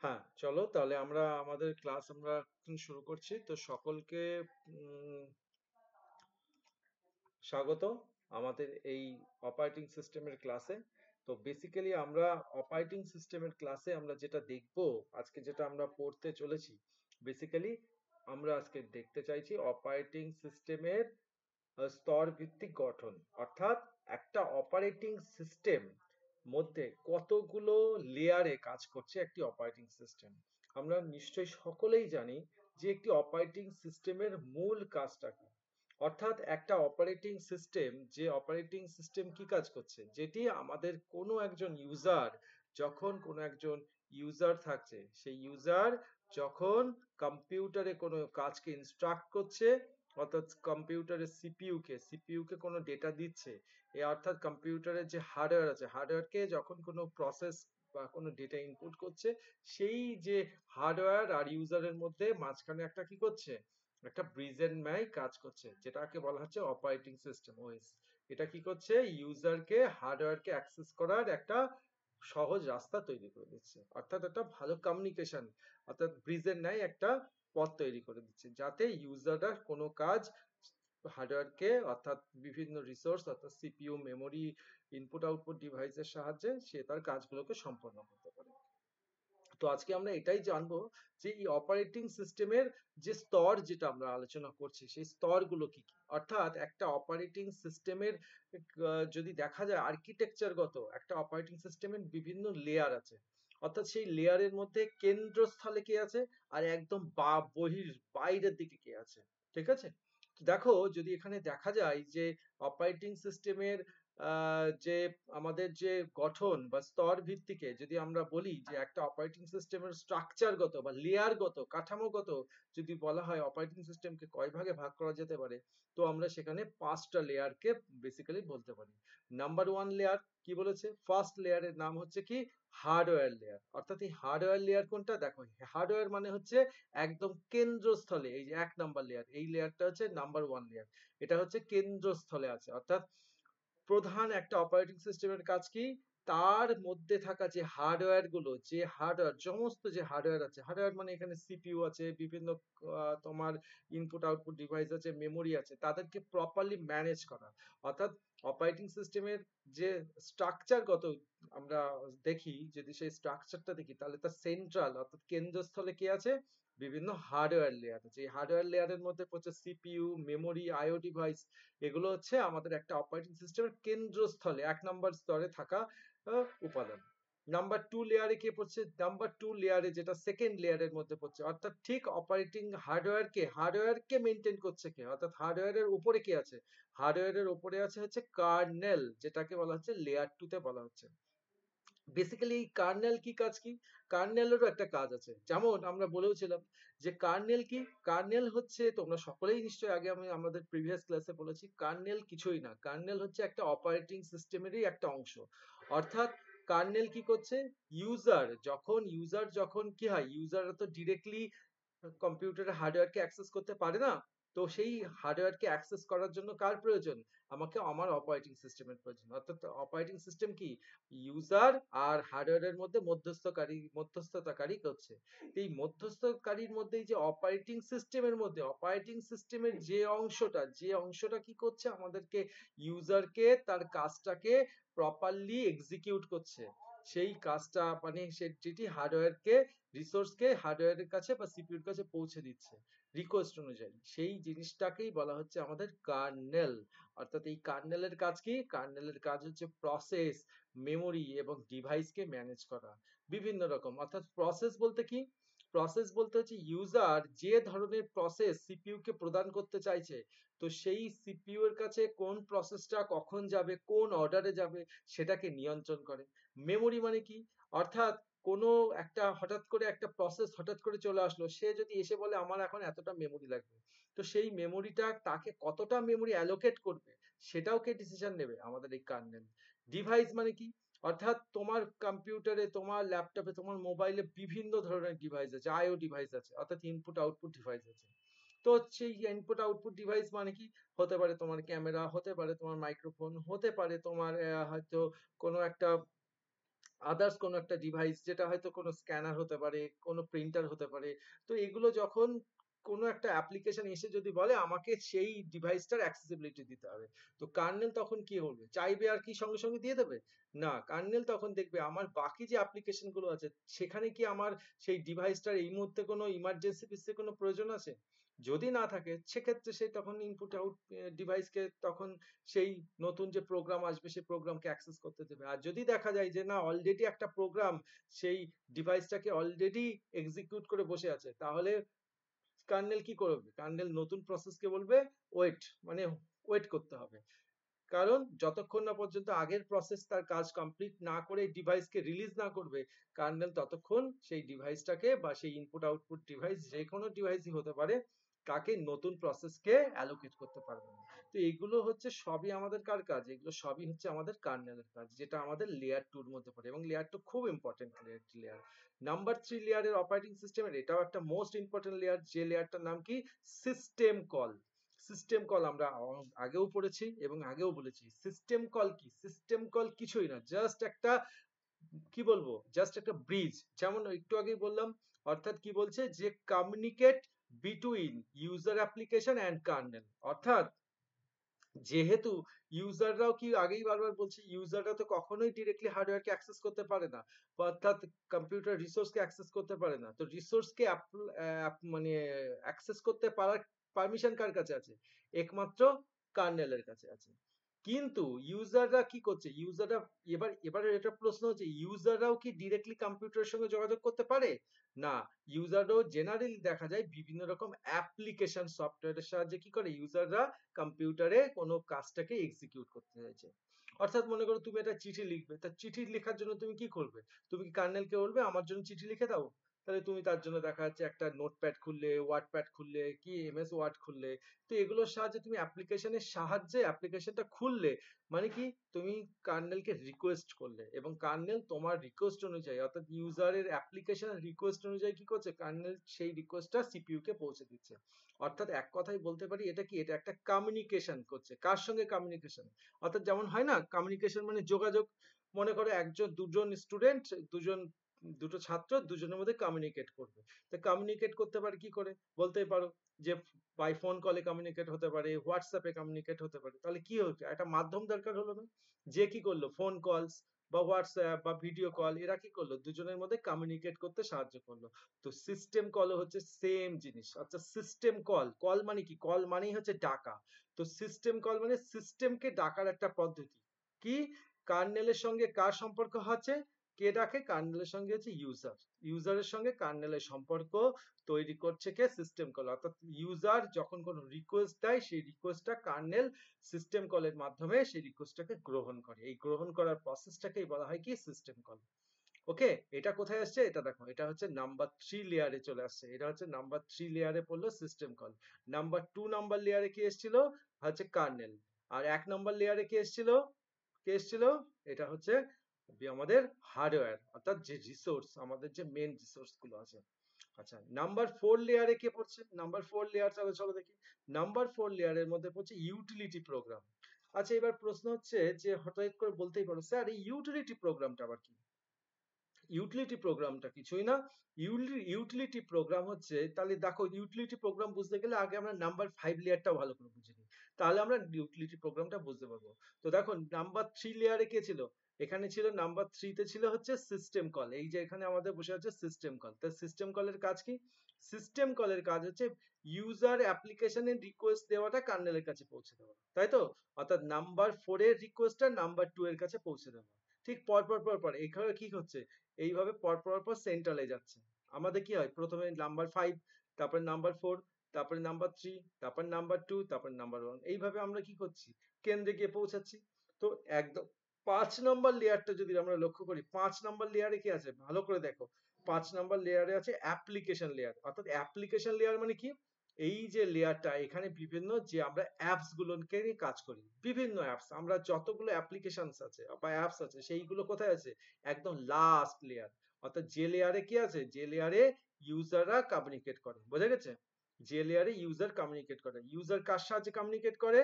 হ্যাঁ, চলো তাহলে আমরা আমাদের ক্লাস আমরা এখন শুরু করছি। তো সকলকে উম, স্বাগত আমাদের এই অপারেটিং সিস্টেমের ক্লাসে। তো বেসিক্যালি আমরা অপারেটিং সিস্টেমের ক্লাসে আমরা যেটা দেখব, আজকে যেটা আমরা পড়তে চলেছি, বেসিক্যালি আমরা আজকে দেখতে চাইছি অপারেটিং সিস্টেমের স্তর ভিত্তিক গঠন। অর্থাৎ একটা অপারেটিং সিস্টেম মধ্যে কতগুলো লেয়ারে কাজ করছে একটি অপারেটিং সিস্টেম। আমরা নিশ্চয়ই সকলেই জানি যে একটি অপারেটিং সিস্টেমের মূল কাজটা কি। অর্থাৎ একটা অপারেটিং সিস্টেম, যে অপারেটিং সিস্টেম কি কাজ করছে, যেটি আমাদের কোনো একজন ইউজার, যখন কোনো একজন ইউজার থাকছে, সেই ইউজার যখন কম্পিউটারে কোনো কাজকে ইনস্ট্রাক্ট করছে, অর্থাৎ কম্পিউটারের সিপিইউ কে কোনো ডেটা দিচ্ছে, এ অর্থাৎ কম্পিউটারের যে হার্ডওয়্যার আছে, হার্ডওয়্যারকে যখন কোনো প্রসেস বা কোনো ডেটা ইনপুট করছে, সেই যে হার্ডওয়্যার আর ইউজারের মধ্যে মাঝখানে একটা কি করছে, একটা ব্রিজের ন্যায় কাজ করছে, যেটাকে বলা হচ্ছে অপারেটিং সিস্টেম ওএস। এটা কি করছে, ইউজারকে হার্ডওয়্যারকে অ্যাক্সেস করার একটা সহজ রাস্তা তৈরি করে দিচ্ছে, অর্থাৎ একটা ভালো কমিউনিকেশন, অর্থাৎ ব্রিজের ন্যায় একটা পথ তৈরি করে দিচ্ছে, যাতে ইউজাররা কোনো কাজ হার্ডওয়্যারকে অর্থাৎ বিভিন্ন রিসোর্স অর্থাৎ সিপিইউ, মেমোরি, ইনপুট আউটপুট ডিভাইসের সাহায্যে সে তার কাজগুলোকে সম্পন্ন করতে পারে। তো আজকে আমরা এটাই জানবো যে এই অপারেটিং সিস্টেমের যে স্তর, যেটা আমরা আলোচনা করছি, সেই স্তরগুলো কি কি। অর্থাৎ একটা অপারেটিং সিস্টেমের যদি দেখা যায় আর্কিটেকচারগত, একটা অপারেটিং সিস্টেমের বিভিন্ন লেয়ার আছে। অর্থাৎ সেই লেয়ারের মধ্যে কেন্দ্রস্থলে কে আছে, আর একদম বাইরের দিকে কে আছে। ঠিক আছে, তো দেখো যদি এখানে দেখা যায় যে অপারেটিং সিস্টেমের যে আমাদের যে গঠন বা স্তর ভিত্তিকে যদি আমরা বলি, যে একটা অপারেটিং সিস্টেমের স্ট্রাকচারগত বা লেয়ারগত কাঠামোগত যদি বলা হয় অপারেটিং সিস্টেমকে কয় ভাগে ভাগ করা যেতে পারে, তো আমরা সেখানে পাঁচটা লেয়ারকে বেসিক্যালি বলতে পারি। নাম্বার ওয়ান লেয়ার কি বলেছে, ফার্স্ট লেয়ারের নাম হচ্ছে কি, হার্ডওয়্যার লেয়ার। অর্থাৎ এই হার্ডওয়্যার লেয়ার কোনটা, দেখো হার্ডওয়্যার মানে হচ্ছে একদম কেন্দ্রস্থলে, এই যে এক নাম্বার লেয়ার, এই লেয়ারটা হচ্ছে নাম্বার ওয়ান লেয়ার। এটা হচ্ছে কেন্দ্রস্থলে আছে, অর্থাৎ প্রধান একটা অপারেটিং সিস্টেমের কাজ কি, তার মধ্যে থাকা যে হার্ডওয়্যার গুলো, যে হার্ডওয়্যার সমস্ত যে হার্ডওয়্যার আছে, হার্ডওয়্যার মানে এখানে সিপিইউ আছে, বিভিন্ন তোমার ইনপুট আউটপুট ডিভাইস আছে, মেমোরি আছে, তাদেরকে প্রপারলি ম্যানেজ করা। অর্থাৎ অপারেটিং সিস্টেমের যে স্ট্রাকচারগত আমরা দেখি, যদি সেই স্ট্রাকচারটা দেখি, তাহলে তার সেন্ট্রাল অর্থাৎ কেন্দ্রস্থলে কি আছে, বিভিন্ন হার্ডওয়্যার লেয়ার আছে। এই হার্ডওয়্যার লেয়ারের মধ্যে পড়ছে সিপিইউ, মেমোরি, আইও ডিভাইস। এগুলো হচ্ছে আমাদের একটা অপারেটিং সিস্টেমের কেন্দ্রস্থলে এক নম্বর স্তরে থাকা উপাদান। নাম্বার টু লেয়ারে কে পড়ছে, নাম্বার টু লেয়ারে যেটা সেকেন্ড লেয়ারের মধ্যে পড়ছে, অর্থাৎ ঠিক অপারেটিং হার্ডওয়্যারকে মেনটেন করছে কে, অর্থাৎ হার্ডওয়্যারের উপরে কে আছে, হার্ডওয়্যারের উপরে আছে হচ্ছে কার্নেল, যেটাকে বলা হচ্ছে লেয়ার টু তে বলা হচ্ছে। বেসিক্যালি এই কার্নেল কি কাজ কি, কার্নেলেরও একটা কাজ আছে। যেমন আমরা বলেওছিলাম যে কার্নেল কি, কার্নেল হচ্ছে, তোমরা সকলেই নিশ্চয়ই আগে আমি আমাদের প্রিভিয়াস ক্লাসে বলেছি, কার্নেল কিছুই না, কার্নেল হচ্ছে একটা অপারেটিং সিস্টেমেরই একটা অংশ। অর্থাৎ কার্নেল কি করছে, ইউজার যখন কি হয়, ইউজাররা তো ডিরেক্টলি কম্পিউটারের হার্ডওয়্যারকে অ্যাক্সেস করতে পারে না। তো সেই হার্ডওয়্যারকে অ্যাক্সেস করার জন্য কার প্রয়োজন, আমাকে আমার অপারেটিং সিস্টেমের প্রয়োজন। অর্থাৎ অপারেটিং সিস্টেম কি, ইউজার আর হার্ডওয়্যারের মধ্যে মধ্যস্থতাকারী করছে। এই মধ্যস্থতাকারীর মধ্যে যে অপারেটিং সিস্টেমের যে অংশটা কি করছে, আমাদেরকে ইউজারকে তার কাজটাকে প্রপারলি এক্সিকিউট করছে। সেই কাজটা মানে সে যেটি হার্ডওয়্যারকে রিসোর্সকে হার্ডওয়্যারের কাছে বা সিপিইউর কাছে পৌঁছে দিচ্ছে রিকোয়েস্ট অনুযায়ী, সেই জিনিসটাকেই বলা হচ্ছে আমাদের কার্নেল। অর্থাৎ এই কার্নেলের কাজ কি, কার্নেলের কাজ হচ্ছে প্রসেস, মেমোরি এবং ডিভাইসকে ম্যানেজ করা বিভিন্ন রকম। অর্থাৎ প্রসেস বলতে কি, প্রসেস বলতে হচ্ছে ইউজার যে ধরনের প্রসেস সিপিইউ কে প্রদান করতে চাইছে, তো সেই সিপিইউ এর কাছে কোন প্রসেসটা কখন যাবে, কোন অর্ডারে যাবে, সেটাকে নিয়ন্ত্রণ করে। মেমোরি মানে কি, অর্থাৎ কোনো একটা হঠাৎ করে একটা প্রসেস হঠাৎ করে চলে আসলো, সে যদি এসে বলে আমার এখন এতটা মেমোরি লাগবে, তো সেই মেমোরিটা তাকে কতটা মেমোরি অ্যালোকেট করবে, সেটাও কে ডিসিশন নেবে, আমাদের এই কার্নেল। ডিভাইস মানে কি, অর্থাৎ তোমার কম্পিউটারে, তোমার ল্যাপটপে, তোমার মোবাইলে বিভিন্ন ধরনের ডিভাইস আছে, আইও ডিভাইস আছে, অর্থাৎ ইনপুট আউটপুট ডিভাইস আছে। তো সেই ইনপুট আউটপুট ডিভাইস মানে কি, হতে পারে তোমার ক্যামেরা, হতে পারে তোমার মাইক্রোফোন, হতে পারে তোমার হয়তো কোনো একটা আদার্স কোনো একটা ডিভাইস, যেটা হয়তো কোনো স্ক্যানার হতে পারে, কোনো প্রিন্টার হতে পারে। তো এগুলো যখন কোনো একটা অ্যাপ্লিকেশন এসে যদি বলে আমাকে সেই ডিভাইসটার অ্যাক্সেসিবিলিটি দিতে হবে, তো কার্নেল তখন কি করবে? চাইবে আর কি সঙ্গে সঙ্গে দিয়ে দেবে? না, কার্নেল তখন দেখবে আমার বাকি যে অ্যাপ্লিকেশন গুলো আছে সেখানে কি আমার সেই ডিভাইসটার এই মুহূর্তে কোনো ইমার্জেন্সি বেসিসে কোনো প্রয়োজন আছে। যদি না থাকে সেক্ষেত্রে সে তখন ইনপুট আউট ডিভাইসকে তখন সেই নতুন যে প্রোগ্রাম আসবে সেই প্রোগ্রামকে অ্যাক্সেস করতে দেবে। আর যদি দেখা যায় যে না, অলরেডি একটা প্রোগ্রাম সেই ডিভাইসটাকে অলরেডি এক্সিকিউট করে বসে আছে, তাহলে কার্নেল কি করবে? কার্নেল নতুন প্রসেসকে বলবে ওয়েট, মানে ওয়েট করতে হবে। কারণ যতক্ষণ না পর্যন্ত আগের প্রসেস তার কাজ কমপ্লিট না করে ডিভাইসকে রিলিজ না করবে, কার্নেল ততক্ষণ সেই ডিভাইসটাকে বা সেই ইনপুট আউটপুট ডিভাইস, যে কোনো ডিভাইসই হতে পারে, কাকে নতুন প্রসেসকে অ্যালোকেট করতে পারবে না। তো এগুলো হচ্ছে সবই আমাদের কার কাজ? এগুলো সবই হচ্ছে আমাদের কার্নেলের কাজ, যেটা আমাদের লেয়ার 2 এর মধ্যে পড়ে, এবং লেয়ার 2 খুব ইম্পর্টেন্ট লেয়ার। নাম্বার 3 লেয়ারের অপারেটিং সিস্টেমের এটাও একটা মোস্ট ইম্পর্টেন্ট লেয়ার, যে লেয়ারটার নাম কি? System call. সিস্টেম কল আমরা আগেও পড়েছি এবং আগেও বলেছি। সিস্টেম কল কি? সিস্টেম কল কিছুই না, জাস্ট একটা, কি বলবো, জাস্ট একটা ব্রিজ। যেমন একটু আগেই বললাম, অর্থাৎ কি বলছে যে communicate between user application and kernel. অর্থাৎ যেহেতু ইউজাররাও, কি আগেই বারবার বলছি, ইউজাররা তো কখনোই ডিরেক্টলি হার্ডওয়্যারকে অ্যাক্সেস করতে পারে না, অর্থাৎ কম্পিউটার রিসোর্সকে অ্যাক্সেস করতে পারে না। তো রিসোর্সকে মানে অ্যাক্সেস করতে পারার পারমিশন কার কাছে আছে? একমাত্র কার্নেলের কাছে আছে। কিন্তু ইউজাররা কি করছে? ইউজাররা, এবারে এটা প্রশ্ন হচ্ছে, ইউজাররাও কি ডিরেক্টলি কম্পিউটারের সঙ্গে যোগাযোগ করতে পারে? না, ইউজাররাও জেনারেলি দেখা যায় বিভিন্ন রকম অ্যাপ্লিকেশন সফটওয়্যারের সাহায্যে কি করে ইউজাররা কম্পিউটারে কোনো কাজটাকে এক্সিকিউট করতে চাইছে। অর্থাৎ মনে করো তুমি একটা চিঠি লিখবে, তা চিঠি লেখার জন্য তুমি কি করবে? তুমি কি কার্নেলকে বলবে আমার জন্য চিঠি লিখে দাও? তাহলে তুমি তার জন্য দেখা যাচ্ছে একটা নোটপ্যাড খুললে, ওয়ার্ডপ্যাড খুললে, কি এমএস ওয়ার্ড খুললে। তো এগুলোর সাহায্যে তুমি অ্যাপ্লিকেশনের সাহায্যে অ্যাপ্লিকেশনটা খুললে, মানে কি, তুমি কার্নেলকে রিকোয়েস্ট করলে, এবং কার্নেল তোমার রিকোয়েস্ট অনুযায়ী, অর্থাৎ ইউজারের অ্যাপ্লিকেশনের রিকোয়েস্ট অনুযায়ী কি করছে? কার্নেল সেই রিকোয়েস্টটা সিপিইউ কে পৌঁছে দিচ্ছে। অর্থাৎ এক কথায় বলতে পারি এটা কি, এটা একটা কমিউনিকেশন করছে। কার সঙ্গে কমিউনিকেশন? অর্থাৎ যেমন হয় না, কমিউনিকেশন মানে যোগাযোগ। মনে করো একজন, দুজন স্টুডেন্ট, দুজন, দুটো ছাত্র, দুজনের মধ্যে কমিউনিকেট করবে। তো কমিউনিকেট করতে পারে কি করে? বলতেই পারো যে বাই ফোন কলে কমিউনিকেট হতে পারে, হোয়াটসঅ্যাপে কমিউনিকেট হতে পারে। তাহলে কি হচ্ছে? একটা মাধ্যম দরকার হলো না? যে কি করলো, ফোন কলস বা হোয়াটসঅ্যাপ বা ভিডিও কল, এরা কি করলো? দুজনের মধ্যে কমিউনিকেট করতে সাহায্য করলো। তো সিস্টেম কলও হচ্ছে সেম জিনিস। আচ্ছা, সিস্টেম কল, কল মানে কি? কল মানেই হচ্ছে ডাকা। তো সিস্টেম কল মানে সিস্টেমকে ডাকার একটা পদ্ধতি। কি? কার্নেলের সঙ্গে কার সম্পর্ক আছে? কে ডাকে? কার্নেলের সঙ্গে হচ্ছে ইউজার। ইউজারের সঙ্গে কার্নেলের সম্পর্ক তৈরি করছে কে? System call. অর্থাৎ ইউজার যখন কোনো রিকোয়েস্ট দেয়, সেই রিকোয়েস্টটা কার্নেল সিস্টেম কলের মাধ্যমে সেই রিকোয়েস্টটাকে গ্রহণ করে। এই গ্রহণ করার প্রসেসটাকেই বলা হয় কি? System call. ওকে, এটা কোথায় আসছে? এটা দেখো, এটা হচ্ছে নাম্বার 3 লেয়ারে চলে আসছে। এটা হচ্ছে নাম্বার 3 লেয়ারে পড়লো সিস্টেম কল। নাম্বার 2 নাম্বার লেয়ারে কি এসেছিল? হচ্ছে কার্নেল। আর 1 নাম্বার লেয়ারে কি এসেছিল? কে এসেছিল? এটা হচ্ছে আমাদের হার্ডওয়্যার, অর্থাৎ যে রিসোর্স, আমাদের যে মেন রিসোর্স গুলো আছে। আচ্ছা, নাম্বার 4 লেয়ারে কে পড়ছে? নাম্বার 4 লেয়ার, চলো চলো দেখি। নাম্বার 4 লেয়ারের মধ্যে পড়ছে ইউটিলিটি প্রোগ্রাম। আচ্ছা, এবার প্রশ্ন হচ্ছে যে হঠাৎ করে বলতেই পারো স্যার এই ইউটিলিটি প্রোগ্রামটা আবার কি? ইউটিলিটি প্রোগ্রামটা কিছুই না। ইউটিলিটি প্রোগ্রাম হচ্ছে, তাহলে দেখো ইউটিলিটি প্রোগ্রাম বুঝতে গেলে আগে আমরা নাম্বার 5 লেয়ারটাও ভালো করে বুঝে নিই, তাহলে আমরা ইউটিলিটি প্রোগ্রামটা বুঝতে পারবো। তো দেখো নাম্বার 3 লেয়ারে কে ছিল? এখানে ছিল নাম্বার 3 তে ছিল হচ্ছে সিস্টেম কল। এই যে এখানে আমাদের বসে আছে সিস্টেম কল। তো সিস্টেম কলের কাজ কি? সিস্টেম কলের কাজ হচ্ছে ইউজার অ্যাপ্লিকেশনের রিকোয়েস্ট দেওয়াটা কার্নেলের কাছে পৌঁছে দেওয়া, তাই তো? অর্থাৎ নাম্বার 4 এর রিকোয়েস্টটা নাম্বার 2 এর কাছে পৌঁছে দেওয়া। ঠিক পর পর পর পর এখানে কি হচ্ছে? এইভাবে পর সেন্ট্রালে যাচ্ছে। আমাদের কি হয়? প্রথমে নাম্বার 5, তারপরে নাম্বার 4, তারপরে নাম্বার 3, তারপর নাম্বার 2, তারপর নাম্বার 1। এইভাবে আমরা কি করছি? কেন্দ্রে গিয়ে পৌঁছাচ্ছি। তো একদম 5 নম্বর লেয়ারটা যদি আমরা লক্ষ্য করি, 5 নম্বর লেয়ারে কি আছে? ভালো করে দেখো। 5 নম্বর লেয়ারে আছে অ্যাপ্লিকেশন লেয়ার। অর্থাৎ অ্যাপ্লিকেশন লেয়ার মানে কি? এই যে লেয়ারটা, এখানে বিভিন্ন যে আমরা অ্যাপস গুলোকে নিয়ে কাজ করি। বিভিন্ন অ্যাপস, আমরা যতগুলো অ্যাপ্লিকেশনস আছে বা অ্যাপস আছে, সেইগুলো কোথায় আছে? একদম লাস্ট লেয়ার। অর্থাৎ যে লেয়ারে কি আছে? যে লেয়ারে ইউজাররা কমিউনিকেট করে। বোঝা গেছে? যে লেয়ারে ইউজার কমিউনিকেট করে। ইউজার কার সাহায্যে কমিউনিকেট করে?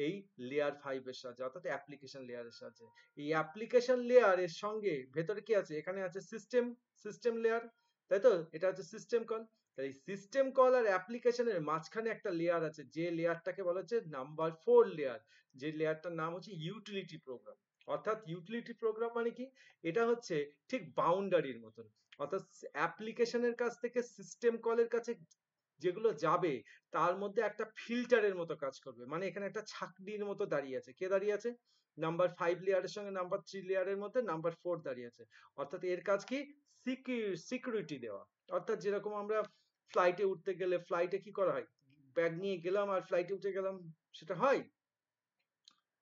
এই লেয়ার 5 এর সাহায্যে, অর্থাৎ অ্যাপ্লিকেশন লেয়ারের সাহায্যে। এই অ্যাপ্লিকেশন লেয়ারের সঙ্গে ভেতরে কি আছে? এখানে আছে সিস্টেম লেয়ার, তাই তো? এটা হচ্ছে সিস্টেম কল। তাই সিস্টেম কল আর অ্যাপ্লিকেশনের মাঝখানে একটা লেয়ার আছে, যে লেয়ারটাকে বলা হচ্ছে নাম্বার 4 লেয়ার, যে লেয়ারটার নাম হচ্ছে ইউটিলিটি প্রোগ্রাম। অর্থাৎ ইউটিলিটি প্রোগ্রাম মানে কি? এটা হচ্ছে ঠিক বাউন্ডারির মতন, অর্থাৎ অ্যাপ্লিকেশনের কাছ থেকে সিস্টেম কলের কাছে যেগুলো যাবে তার মধ্যে একটা ফিল্টারের মতো কাজ করবে। মানে এখানে একটা ছাঁকনির মতো দাঁড়িয়ে আছে। কে দাঁড়িয়ে আছে? নাম্বার 5 লেয়ারের সঙ্গে নাম্বার 3 লেয়ারের মধ্যে নাম্বার 4 দাঁড়িয়ে আছে। অর্থাৎ এর কাজ কি? সিকিউরিটি দেওয়া। অর্থাৎ যেরকম আমরা ফ্লাইটে উঠতে গেলে ফ্লাইটে কি করা হয়? ব্যাগ নিয়ে গেলাম আর ফ্লাইটে উঠে গেলাম, সেটা হয়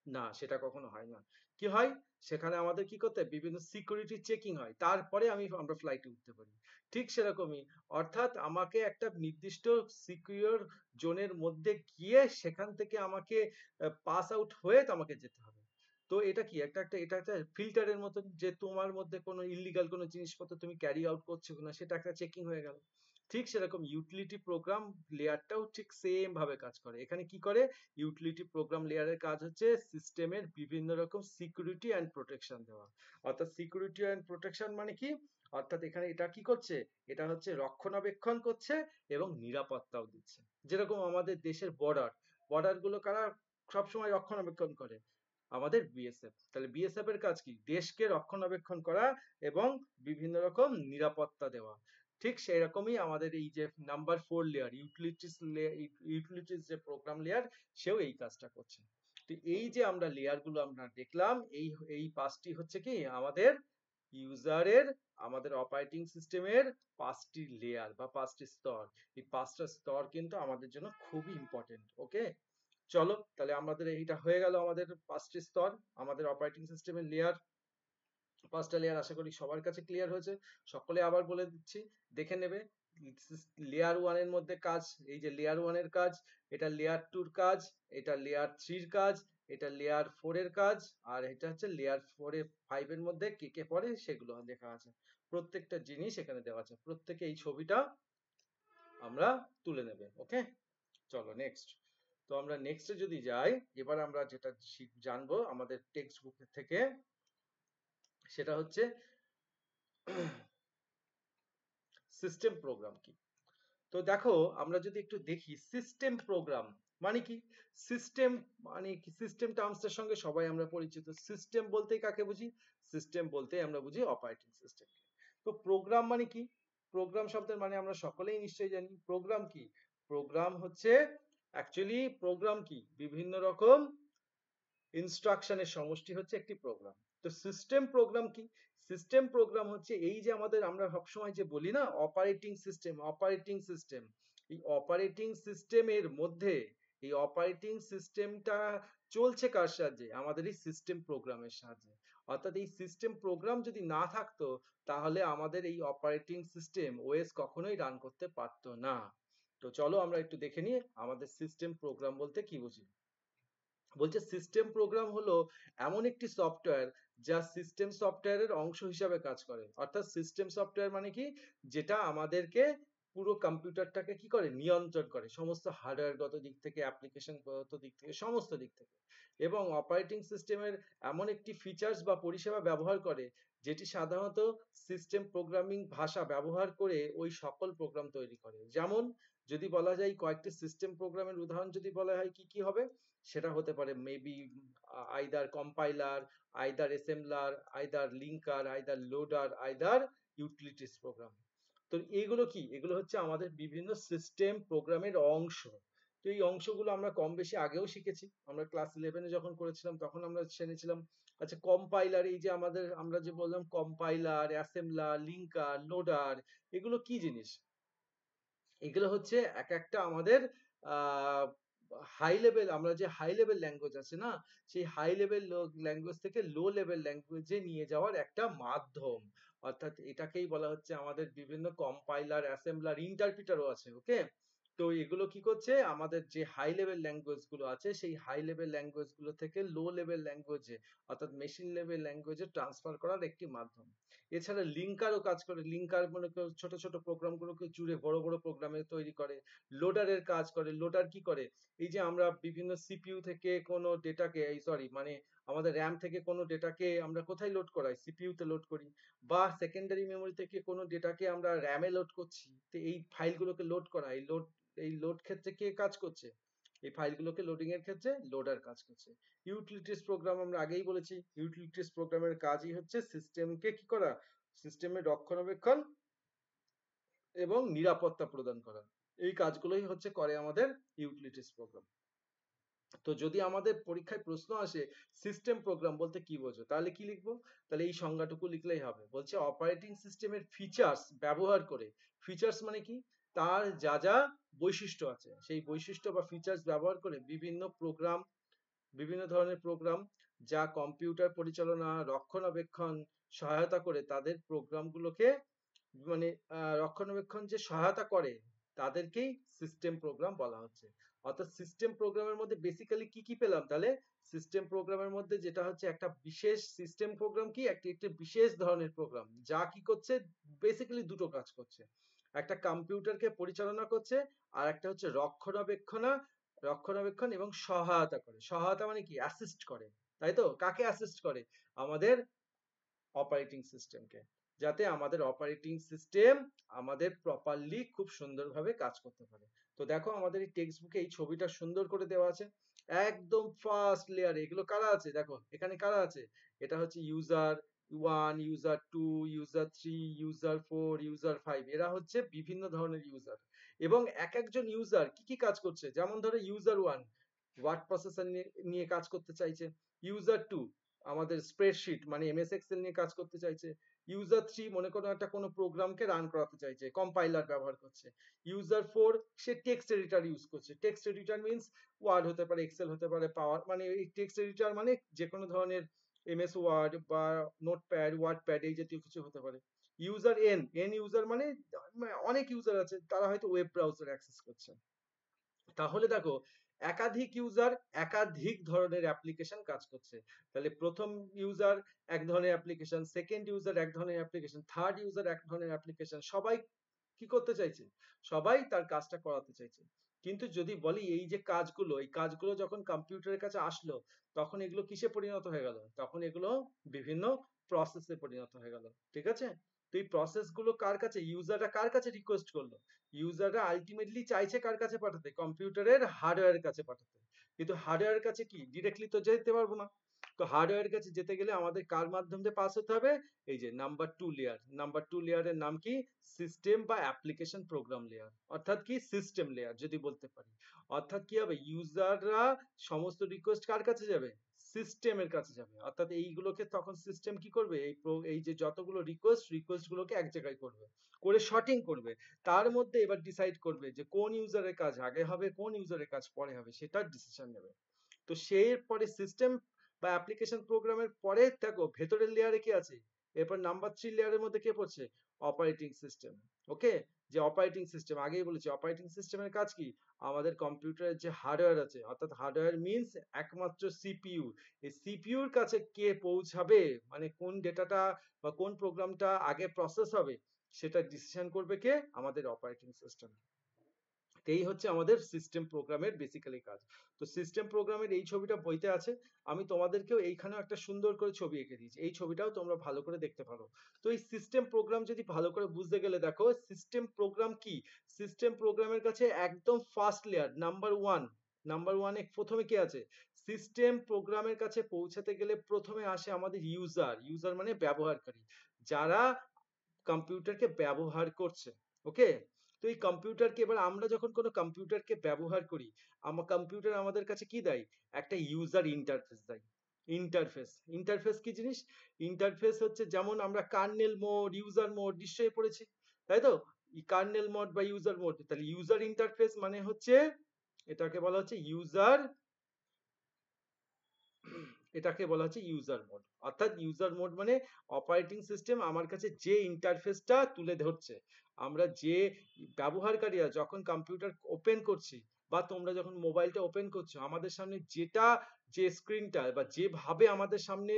না, সেটা কখনো হয় না। কি হয়? সেখানে আমাদের কি করতে হয়? বিভিন্ন সিকিউরিটি চেকিং হয়, তারপরে আমরা ফ্লাইটে উঠতে পারি। ঠিক সেরকমই, অর্থাৎ আমাকে একটা নির্দিষ্ট সিকিউর জোনের মধ্যে গিয়ে সেখান থেকে আমাকে পাস আউট হয়ে তো আমাকে যেতে হবে। তো এটা কি এটা একটা ফিল্টারের মতন, যে তোমার মধ্যে কোনো ইল্লিগাল কোনো জিনিসপত্র তুমি ক্যারি আউট করছো কিনা সেটা একটা চেকিং হয়ে গেল। ঠিক সেরকম ইউটিলিটি প্রোগ্রাম লেয়ারটাও ঠিক সেম ভাবে কাজ করে। এখানে কি করে? ইউটিলিটি প্রোগ্রাম লেয়ারের কাজ হচ্ছে সিস্টেমের বিভিন্ন রকম সিকিউরিটি অ্যান্ড প্রোটেকশন দেওয়া। অর্থাৎ সিকিউরিটি অ্যান্ড প্রোটেকশন মানে কি? অর্থাৎ এখানে এটা কি করছে? এটা হচ্ছে রক্ষণাবেক্ষণ করছে এবং নিরাপত্তাও দিচ্ছে। যেরকম আমাদের দেশের বর্ডার গুলো কারা সবসময় রক্ষণাবেক্ষণ করে? আমাদের বিএসএফ। তাহলে বিএসএফ এর কাজ কি? দেশকে রক্ষণাবেক্ষণ করা এবং বিভিন্ন রকম নিরাপত্তা দেওয়া। ঠিক সেই রকমই আমাদের এই যে নাম্বার 4 লেয়ার ইউটিলিটিস যে প্রোগ্রাম লেয়ার, সেও এই কাজটা করছে। তো এই যে আমরা লেয়ার গুলো আমরা দেখলাম, এই পাঁচটি হচ্ছে কি আমাদের ইউজারের, আমাদের অপারেটিং সিস্টেমের পাঁচটি লেয়ার বা পাঁচটি স্তর। এই পাঁচটা স্তর কিন্তু আমাদের জন্য খুবই ইম্পর্টেন্ট। ওকে, চলো তাহলে আমাদের এইটা হয়ে গেল, আমাদের পাঁচটি স্তর, আমাদের অপারেটিং সিস্টেমের লেয়ার, পাঁচটা লেয়ার। আশা করি সবার কাছে ক্লিয়ার হয়েছে। সকলে আবার বলে দিচ্ছি, দেখে নেবে। লেয়ার 1 এর মধ্যে কাজ, এই যে লেয়ার 1 এর কাজ, এটা লেয়ার 2 এর কাজ, এটা লেয়ার 3 এর কাজ, এটা লেয়ার 4 এর কাজ, আর এটা হচ্ছে লেয়ার 4 এ 5 এর মধ্যে কে কে পড়ে সেগুলো লেখা আছে। প্রত্যেকটা জিনিস এখানে দেওয়া আছে, প্রত্যেকে এই ছবিটা আমরা তুলে নেবে। ওকে, চলো নেক্সট। তো আমরা নেক্সটে যদি যাই, এবার আমরা যেটা জানবো আমাদের টেক্সট বুক থেকে, সেটা হচ্ছে সিস্টেম প্রোগ্রাম কি। তো দেখো, আমরা যদি একটু দেখি সিস্টেম প্রোগ্রাম মানে কি। সিস্টেম মানে কি? সিস্টেম টার্মসের সঙ্গে সবাই আমরা পরিচিত। সিস্টেম বলতে কাকে বুঝি? সিস্টেম বলতে আমরা বুঝি অপারেটিং সিস্টেম। তো প্রোগ্রাম মানে কি? প্রোগ্রাম শব্দের মানে আমরা সকলেই নিশ্চয়ই জানি। প্রোগ্রাম কি? প্রোগ্রাম হচ্ছে অ্যাকচুয়ালি, প্রোগ্রাম কি? বিভিন্ন রকম ইনস্ট্রাকশনের সমষ্টি হচ্ছে একটি প্রোগ্রাম। তো সিস্টেম প্রোগ্রাম কি? সিস্টেম প্রোগ্রাম হচ্ছে এই যে আমাদের, আমরা সবসময় যে বলি না অপারেটিং সিস্টেম, এই অপারেটিং সিস্টেমের মধ্যে, এই অপারেটিং সিস্টেমটা চলছে কার সাহায্যে? আমাদের এই সিস্টেম প্রোগ্রামের সাহায্যে। অর্থাৎ এই সিস্টেম প্রোগ্রাম যদি না থাকতো, তাহলে আমাদের এই অপারেটিং সিস্টেম ওএস কখনোই রান করতে পারতো না। তো চলো আমরা একটু দেখে নিই আমাদের সিস্টেম প্রোগ্রাম বলতে কি বুঝি। বলছে সিস্টেম প্রোগ্রাম হলো এমন একটি সফটওয়্যার যা সিস্টেম সফটওয়্যারের অংশ হিসাবে কাজ করে। অর্থাৎ সিস্টেম সফটওয়্যার মানে কি? যেটা আমাদেরকে পুরো কম্পিউটারটাকে কি করে? নিয়ন্ত্রণ করে, সমস্ত হার্ডওয়্যারগত দিক থেকে, অ্যাপ্লিকেশনগত দিক থেকে, সমস্ত দিক থেকে। এবং অপারেটিং সিস্টেমের এমন একটি ফিচার্স বা পরিষেবা ব্যবহার করে, যেটি সাধারণত সিস্টেম প্রোগ্রামিং ভাষা ব্যবহার করে ওই সকল প্রোগ্রাম তৈরি করে। যেমন যদি বলা যায় কয়েকটি সিস্টেম প্রোগ্রামের উদাহরণ যদি বলা হয়, কি কি হবে? সেটা হতে পারে maybe either compiler, either assembler, either linker, either loader, either utilities program. তো এইগুলো কি? এগুলো হচ্ছে আমাদের বিভিন্ন সিস্টেম প্রোগ্রামের অংশ। তো এই অংশগুলো আমরা কম বেশি আগেও শিখেছি, আমরা ক্লাস 11-এ যখন করেছিলাম তখন আমরা জেনেছিলাম। আচ্ছা, কম্পাইলার, এই যে আমাদের আমরা যে বললাম কম্পাইলার, অ্যাসেম্বলার, লিঙ্কার, লোডার, এগুলো কি জিনিস? এগুলো হচ্ছে এক একটা আমাদের আহ হাই লেভেল, আমরা যে হাই লেভেল ল্যাঙ্গুয়েজ আছে না, সেই হাই লেভেল ল্যাঙ্গুয়েজ থেকে লো লেভেল ল্যাঙ্গুয়েজে নিয়ে যাওয়ার একটা মাধ্যম। অর্থাৎ এটাকেই বলা হচ্ছে আমাদের বিভিন্ন কম্পাইলার, অ্যাসেম্বলার, ইন্টারপ্রিটারও আছে। ওকে, তো এগুলো কি করছে? আমাদের যে হাই লেভেল ল্যাঙ্গুয়েজ গুলো আছে, সেই হাই লেভেল ল্যাঙ্গুয়েজ গুলো থেকে লো লেভেল ল্যাঙ্গুয়েজে, অর্থাৎ মেশিন লেভেল ল্যাঙ্গুয়েজে ট্রান্সফার করার একটি মাধ্যম। এছাড়া লিঙ্কারও কাজ করে। লিঙ্কার মনে করো ছোট ছোট প্রোগ্রামগুলোকে জুড়ে বড় বড় প্রোগ্রামে তৈরি করে। লোডারের কাজ করে। লোডার কি করে, এই যে আমরা বিভিন্ন সিপিইউ থেকে কোনো ডেটাকে, এই সরি মানে আমাদের র্যাম থেকে কোনো ডেটাকে আমরা কোথায় লোড করাই, সিপিইউ তে লোড করি, বা সেকেন্ডারি মেমোরি থেকে কোনো ডেটাকে আমরা র্যামে লোড করছি। তো এই ফাইলগুলোকে লোড করা, এই লোড ক্ষেত্রে কে কাজ করছে, এই ফাইলগুলোকে লোডিং এর ক্ষেত্রে লোডার কাজ করছে। ইউটিলিটিস প্রোগ্রাম আমরা আগেই বলেছি, ইউটিলিটিস প্রোগ্রামের কাজই হচ্ছে সিস্টেমকে কি করা, সিস্টেমের রক্ষণাবেক্ষণ এবং নিরাপত্তা প্রদান করা। এই কাজগুলোই হচ্ছে করে আমাদের ইউটিলিটিস প্রোগ্রাম। তো যদি আমাদের পরীক্ষায় প্রশ্ন আসে সিস্টেম প্রোগ্রাম বলতে কি বোঝো, তাহলে কি লিখবো, তাহলে এই সংজ্ঞাটুকু লিখলেই হবে। বলছে অপারেটিং সিস্টেমের ফিচার্স ব্যবহার করে, ফিচার্স মানে কি, তার যা যা বৈশিষ্ট্য আছে সেই বৈশিষ্ট্য বা ফিচার্স ব্যবহার করে বিভিন্ন প্রোগ্রাম, বিভিন্ন ধরনের প্রোগ্রাম যা কম্পিউটার পরিচালনা, রক্ষণাবেক্ষণ সহায়তা করে, তাদের প্রোগ্রামগুলোকে মানে রক্ষণাবেক্ষণ যে সহায়তা করে তাদেরকেই সিস্টেম প্রোগ্রাম বলা হচ্ছে। অর্থাৎ সিস্টেম প্রোগ্রামের মধ্যে বেসিক্যালি কি কি পেলাম, তাহলে সিস্টেম প্রোগ্রামের মধ্যে যেটা হচ্ছে একটা বিশেষ সিস্টেম প্রোগ্রাম কি, একটি বিশেষ ধরনের প্রোগ্রাম যা কি করছে, বেসিক্যালি দুটো কাজ করছে। একটা কম্পিউটারকে পরিচালনা করছে, আর একটা হচ্ছে রক্ষণাবেক্ষণ এবং সহায়তা করে। সহায়তা মানে কি, অ্যাসিস্ট করে, তাই তো, কাকে অ্যাসিস্ট করে, আমাদের অপারেটিং সিস্টেমকে, যাতে আমাদের অপারেটিং সিস্টেম আমাদের প্রপারলি খুব সুন্দরভাবে কাজ করতে পারে। তো দেখো আমাদের এই টেক্সট বুকে এই ছবিটা সুন্দর করে দেওয়া আছে, একদম ফার্স্ট লেয়ারে এগুলো কারা আছে, দেখো এখানে কারা আছে, এটা হচ্ছে user 1, user 2, user 3, user 4, user 5, এরা হচ্ছে বিভিন্ন ধরনের ইউজার। এবং এক একজন ইউজার কি কি কাজ করছে, যেমন ধরো ইউজার 1 ওয়ার্ড প্রসেসর নিয়ে কাজ করতে চাইছে, ইউজার 2 আমাদের স্প্রেডশিট মানে এমএস এক্সেল নিয়ে কাজ করতে চাইছে, ইউজার 3 মনে করো একটা কোনো প্রোগ্রামকে রান করাতে চাইছে, কম্পাইলার ব্যবহার করছে, ইউজার 4 সে টেক্সট এডিটর ইউজ করছে। টেক্সট এডিটর মিন্স ওয়ার্ড হতে পারে, এক্সেল হতে পারে, পাওয়ার, মানে এই টেক্সট এডিটর মানে যে কোনো ধরনের এমএস ওয়ার্ড বা নোটপ্যাড, ওয়ার্ডপ্যাড এই জাতীয় কিছু হতে পারে। ইউজার এন ইউজার মানে অনেক ইউজার আছে, তারা হয়তো ওয়েব ব্রাউজার অ্যাক্সেস করছে। তাহলে দেখো একাধিক ইউজার একাধিক ধরনের অ্যাপ্লিকেশন কাজ করছে। তাহলে প্রথম ইউজার এক ধরনের অ্যাপ্লিকেশন, সেকেন্ড ইউজার এক ধরনের অ্যাপ্লিকেশন, থার্ড ইউজার এক ধরনের অ্যাপ্লিকেশন, সবাই কি করতে চাইছে, সবাই তার কাজটা করাতে চাইছে। কিন্তু যদি বলি এই যে কাজগুলো, এই কাজগুলো যখন কম্পিউটারের কাছে আসলো তখন এগুলো কিসে পরিণত হয়ে গেল, তখন এগুলো বিভিন্ন প্রসেসে পরিণত হয়ে গেল। ঠিক আছে, তো এই প্রসেস গুলো কার কাছে, ইউজাররা কার কাছে রিকোয়েস্ট করলো, ইউজাররা আলটিমেটলি চাইছে কার কাছে পাঠাতে, কম্পিউটারের হার্ডওয়্যারের কাছে পাঠাতে। কিন্তু হার্ডওয়্যারের কাছে কি ডিরেক্টলি তো যেতে পারবো না, তো হার্ডওয়্যারের কাছে যেতে গেলে আমাদের কার মাধ্যমে পাস হতে হবে, এই যে নাম্বার 2 লেয়ারের নাম কি, সিস্টেম বা অ্যাপ্লিকেশন প্রোগ্রাম লেয়ার, অর্থাৎ কি সিস্টেম লেয়ার যদি বলতে পারি। অর্থাৎ কি হবে, ইউজাররা সমস্ত রিকোয়েস্ট কার কাছে যাবে, সিস্টেমের কাছে যাবে। অর্থাৎ এইগুলোকে তখন সিস্টেম কি করবে, এই যে যতগুলো রিকোয়েস্ট গুলোকে এক জায়গায় করবে, করে শর্টিং করবে, তার মধ্যে এবার ডিসাইড করবে যে কোন ইউজারের কাজ আগে হবে, কোন ইউজারের কাজ পরে হবে, সেটার ডিসিশন নেবে। তো সেই পরে সিস্টেম বা অ্যাপ্লিকেশন প্রোগ্রামের পরে দেখো ভেতরের লেয়ারে কি আছে, এরপর নাম্বার 3 লেয়ারের মধ্যে কে পড়ছে, অপারেটিং সিস্টেম। ওকে, যে অপারেটিং সিস্টেম আগেই বলেছি, অপারেটিং সিস্টেমের কাজ কি, আমাদের কম্পিউটারের যে হার্ডওয়্যার আছে, অর্থাৎ হার্ডওয়্যার মিন্স একমাত্র সিপিইউ, এই সিপিইউর কাছে কে পৌঁছাবে, মানে কোন ডেটাটা বা কোন প্রোগ্রামটা আগে প্রসেস হবে, সেটা ডিসিশন করবে কে, আমাদের অপারেটিং সিস্টেম। এই হচ্ছে আমাদের সিস্টেম প্রোগ্রামের বেসিক্যালি কাজ। তো সিস্টেম প্রোগ্রামের এই ছবিটা বইতে আছে, আমি তোমাদেরকেও এইখানেও একটা সুন্দর করে ছবি এঁকে দিয়েছি, এই ছবিটাও তোমরা ভালো করে দেখতে পারো। তো এই সিস্টেম প্রোগ্রাম যদি ভালো করে বুঝতে গেলে দেখো সিস্টেম প্রোগ্রাম কি, সিস্টেম প্রোগ্রামের কাছে একদম ফার্স্ট লেয়ার নাম্বার 1 প্রথমে কি আছে, সিস্টেম প্রোগ্রামের কাছে পৌঁছাতে গেলে প্রথমে আসে আমাদের ইউজার মানে ব্যবহারকারী, যারা কম্পিউটারকে ব্যবহার করছে। ওকে, তো এই কম্পিউটারকে এবার আমরা যখন কোনো কম্পিউটারকে ব্যবহার করি, কম্পিউটার আমাদের কাছে কি দেয়, একটা ইউজার ইন্টারফেস দেয়। ইন্টারফেস কি জিনিস, ইন্টারফেস হচ্ছে যেমন আমরা কার্নেল মোড, ইউজার মোড নিশ্চয়ই পড়েছি, তাই তো, কার্নেল মোড বা ইউজার মোড, তাহলে ইউজার ইন্টারফেস মানে হচ্ছে, এটাকে বলা হচ্ছে ইউজার, এটাকে বলা হচ্ছে ইউজার মোড। অর্থাৎ ইউজার মোড মানে অপারেটিং সিস্টেম আমার কাছে যে ইন্টারফেসটা তুলে ধরছে, আমরা যে ব্যবহারকারীরা যখন কম্পিউটার ওপেন করছি বা তোমরা যখন মোবাইলটা ওপেন করছো, আমাদের সামনে যেটা, যে স্ক্রিনটা বা যেভাবে আমাদের সামনে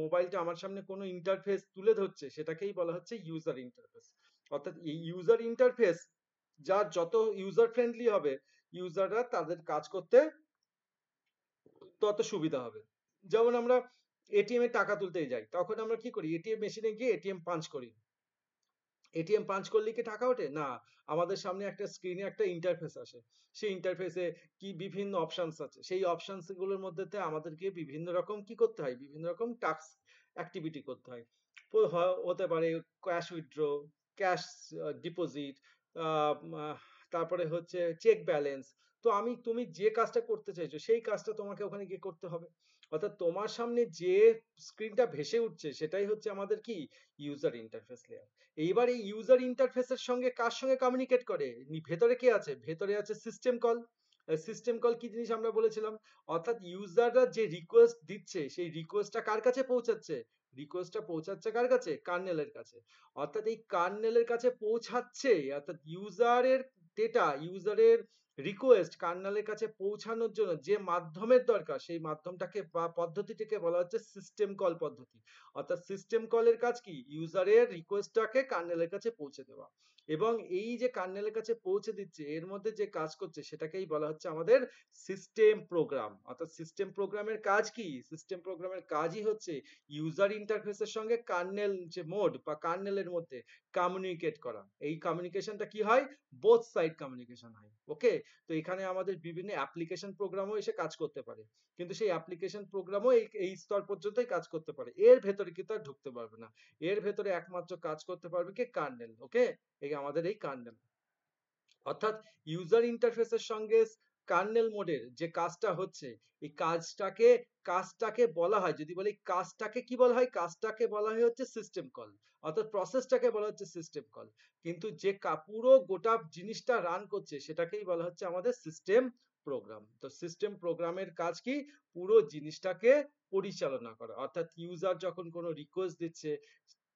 মোবাইলটা আমার সামনে কোনো ইন্টারফেস তুলে ধরছে, সেটাকেই বলা হচ্ছে ইউজার ইন্টারফেস। অর্থাৎ এই ইউজার ইন্টারফেস যার যত ইউজার ফ্রেন্ডলি হবে, ইউজাররা তাদের কাজ করতে তত সুবিধা হবে। যেমন আমরা এটিএম এ টাকা তুলতে যাই, তখন আমরা কি করি? এটিএম মেশিনে গিয়ে এটিএম পাঞ্চ করি। এটিএম পাঞ্চ করলে কি টাকা ওঠে? না। আমাদের সামনে একটা স্ক্রিনে একটা ইন্টারফেস আসে। সেই ইন্টারফেসে কি বিভিন্ন অপশনস আছে। সেই অপশনস গুলোর মধ্যেতে আমাদেরকে বিভিন্ন রকম কি করতে হয়? বিভিন্ন রকম টাস্ক অ্যাক্টিভিটি করতে হয়। হতে পারে ক্যাশ উইথড্র, ক্যাশ ডিপোজিট, তারপরে হচ্ছে চেক ব্যালেন্স। তো তুমি যে কাজটা করতে চাইছো সেই কাজটা তোমাকে ওখানে গিয়ে করতে হবে। অর্থাৎ তোমার সামনে যে স্ক্রিনটা ভেসে উঠছে সেটাই হচ্ছে আমাদের কি ইউজার ইন্টারফেস লেয়ার। এইবার এই ইউজার ইন্টারফেসের সঙ্গে কার সঙ্গে কমিউনিকেট করে? ভেতরে কে আছে? ভেতরে আছে সিস্টেম কল। সিস্টেম কল কি জিনিস আমরা বলেছিলাম? অর্থাৎ ইউজাররা যে রিকোয়েস্ট দিচ্ছে সেই রিকোয়েস্টটা কার কাছে পৌঁছাচ্ছে? রিকোয়েস্টটা পৌঁছাচ্ছে কার কাছে? কার্নেলের কাছে। অর্থাৎ এই কার্নেলের কাছে পৌঁছাচ্ছে, অর্থাৎ ইউজারের ডেটা, ইউজারের রিকোয়েস্ট কার্নেলের কাছে পৌঁছানোর জন্য যে মাধ্যমের দরকার সেই মাধ্যমটাকে বা পদ্ধতিটাকে বলা হচ্ছে সিস্টেম কল পদ্ধতি। অর্থাৎ সিস্টেম কলের কাজ কি? ইউজারের রিকোয়েস্টটাকে কার্নেলের কাছে পৌঁছে দেওয়া। এবং এই যে কার্নেলের কাছে পৌঁছে দিচ্ছে এর মধ্যে যে কাজ করছে সেটাকেই বলা হচ্ছে আমাদের সিস্টেম প্রোগ্রাম। অর্থাৎ সিস্টেম প্রোগ্রামের কাজ কি? সিস্টেম প্রোগ্রামের কাজই হচ্ছে ইউজার ইন্টারফেসের সঙ্গে কার্নেল যে মোড বা কার্নেলের মধ্যে কমিউনিকেট করা। এই কমিউনিকেশনটা কি হয়? বোথ সাইড কমিউনিকেশন হয়। ওকে? তো এখানে আমাদের বিভিন্ন অ্যাপ্লিকেশন প্রোগ্রামও এসে কাজ করতে পারে, কিন্তু সেই অ্যাপ্লিকেশন প্রোগ্রামও এই স্তর পর্যন্তই কাজ করতে পারে, এর ভেতরে কিন্তু আর ঢুকতে পারবে না। এর ভেতরে একমাত্র কাজ করতে পারবে কি? কার্নেল। ওকে? এই আমাদের এই কার্নেল। অর্থাৎ ইউজার ইন্টারফেসের সঙ্গে কার্নেল মোডের যে কাজটা হচ্ছে, এই কাজটাকে বলা হয়, যদি বলি কাজটাকে কি বলা হয়? কাজটাকে বলা হয় হচ্ছে সিস্টেম কল। অর্থাৎ প্রসেসটাকে বলা হচ্ছে সিস্টেম কল। কিন্তু যে পুরো গোটা জিনিসটা রান করছে সেটাকেই বলা হচ্ছে আমাদের সিস্টেম প্রোগ্রাম। তো সিস্টেম প্রোগ্রামের কাজ কি? পুরো জিনিসটাকে পরিচালনা করা। অর্থাৎ ইউজার যখন কোনো রিকোয়েস্ট দিচ্ছে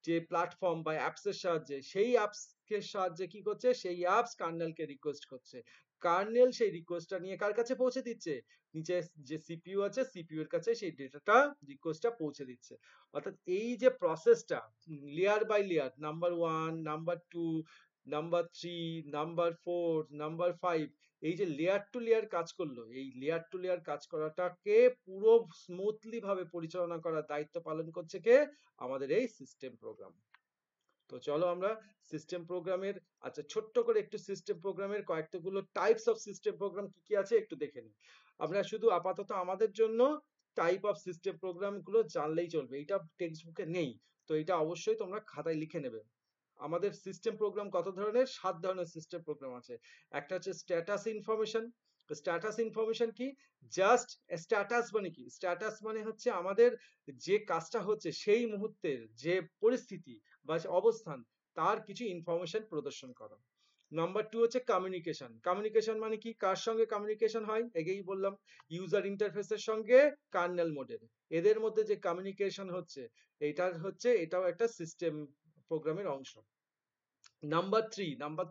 যে প্ল্যাটফর্ম বা অ্যাপস এর সাহায্যে, সেই অ্যাপস কে সাহায্যে কি করছে? সেই অ্যাপস কার্নেলকে রিকোয়েস্ট করছে। কার্নেল সেই রিকোয়েস্টটা নিয়ে কার কাছে পৌঁছে দিচ্ছে? নিচে যে সিপিইউ আছে সিপিইউ এর কাছে সেই ডেটাটা রিকোয়েস্টটা পৌঁছে দিচ্ছে। অর্থাৎ এই যে প্রসেসটা layer by layer, number 1, number 2, number 3, number 4, number 5, এই যে লেয়ার টু লেয়ার কাজ করলো, এই লেয়ার টু লেয়ার কাজ করাটাকে পুরো স্মুথলি ভাবে পরিচালনা করার দায়িত্ব পালন করছে কে? আমাদের এই সিস্টেম প্রোগ্রাম। তো চলো আমরা সিস্টেম প্রোগ্রামের, আচ্ছা ছোট্ট করে একটু সিস্টেম প্রোগ্রামের কয়েকটাগুলো টাইপস অফ সিস্টেম প্রোগ্রাম কি কি আছে একটু দেখে নিই। আমরা শুধু আপাতত আমাদের জন্য টাইপ অফ সিস্টেম প্রোগ্রাম গুলো জানলেই চলবে, এটা টেক্সট বুকে নেই। তো এটা অবশ্যই তোমরা খাতায় লিখে নেবে। আমাদের সিস্টেম প্রোগ্রাম কত ধরনের? 7 ধরনের সিস্টেম প্রোগ্রাম আছে। একটা হচ্ছে স্ট্যাটাস ইনফরমেশন। স্ট্যাটাস ইনফরমেশন কি? জাস্ট স্ট্যাটাস মানে কি? স্ট্যাটাস মানে হচ্ছে আমাদের যে কাজটা হচ্ছে সেই মুহূর্তের যে পরিস্থিতি বা অবস্থান, তার কিছু ইনফরমেশন প্রদর্শন করা। নাম্বার 2 হচ্ছে কমিউনিকেশন। কমিউনিকেশন মানে কি? কার সঙ্গে কমিউনিকেশন হয়? আগেই বললাম, ইউজার ইন্টারফেসের সঙ্গে কার্নেল মোডের, এদের মধ্যে যে কমিউনিকেশন হচ্ছে, এটাও একটা সিস্টেম প্রোগ্রামের অংশ। নাম্বার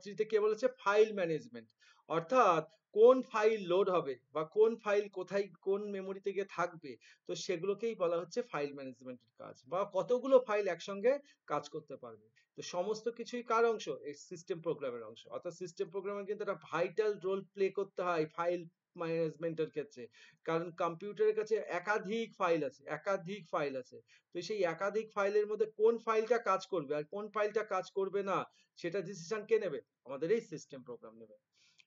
থ্রিতে কে বলেছে? File management. অর্থাৎ কোন ফাইল লোড হবে বা কোন ফাইল কোথায় কোন মেমোরিতে গিয়ে থাকবে, তো সেগুলোকেই বলা হচ্ছে ফাইল ম্যানেজমেন্টের কাজ। বা কতগুলো ফাইল একসঙ্গে কাজ করতে পারবে, তো সমস্ত কিছুই কার অংশ? এই সিস্টেম প্রোগ্রামের অংশ। অর্থাৎ সিস্টেম প্রোগ্রামের কিন্তু একটা ভাইটাল রোল প্লে করতে হয় ফাইল ম্যানেজমেন্টের ক্ষেত্রে। কারণ কম্পিউটারের কাছে একাধিক ফাইল আছে। তো সেই একাধিক ফাইলের মধ্যে কোন ফাইলটা কাজ করবে আর কোন ফাইলটা কাজ করবে না, সেটা ডিসিশন কে নেবে? আমাদের এই সিস্টেম প্রোগ্রাম নেবে।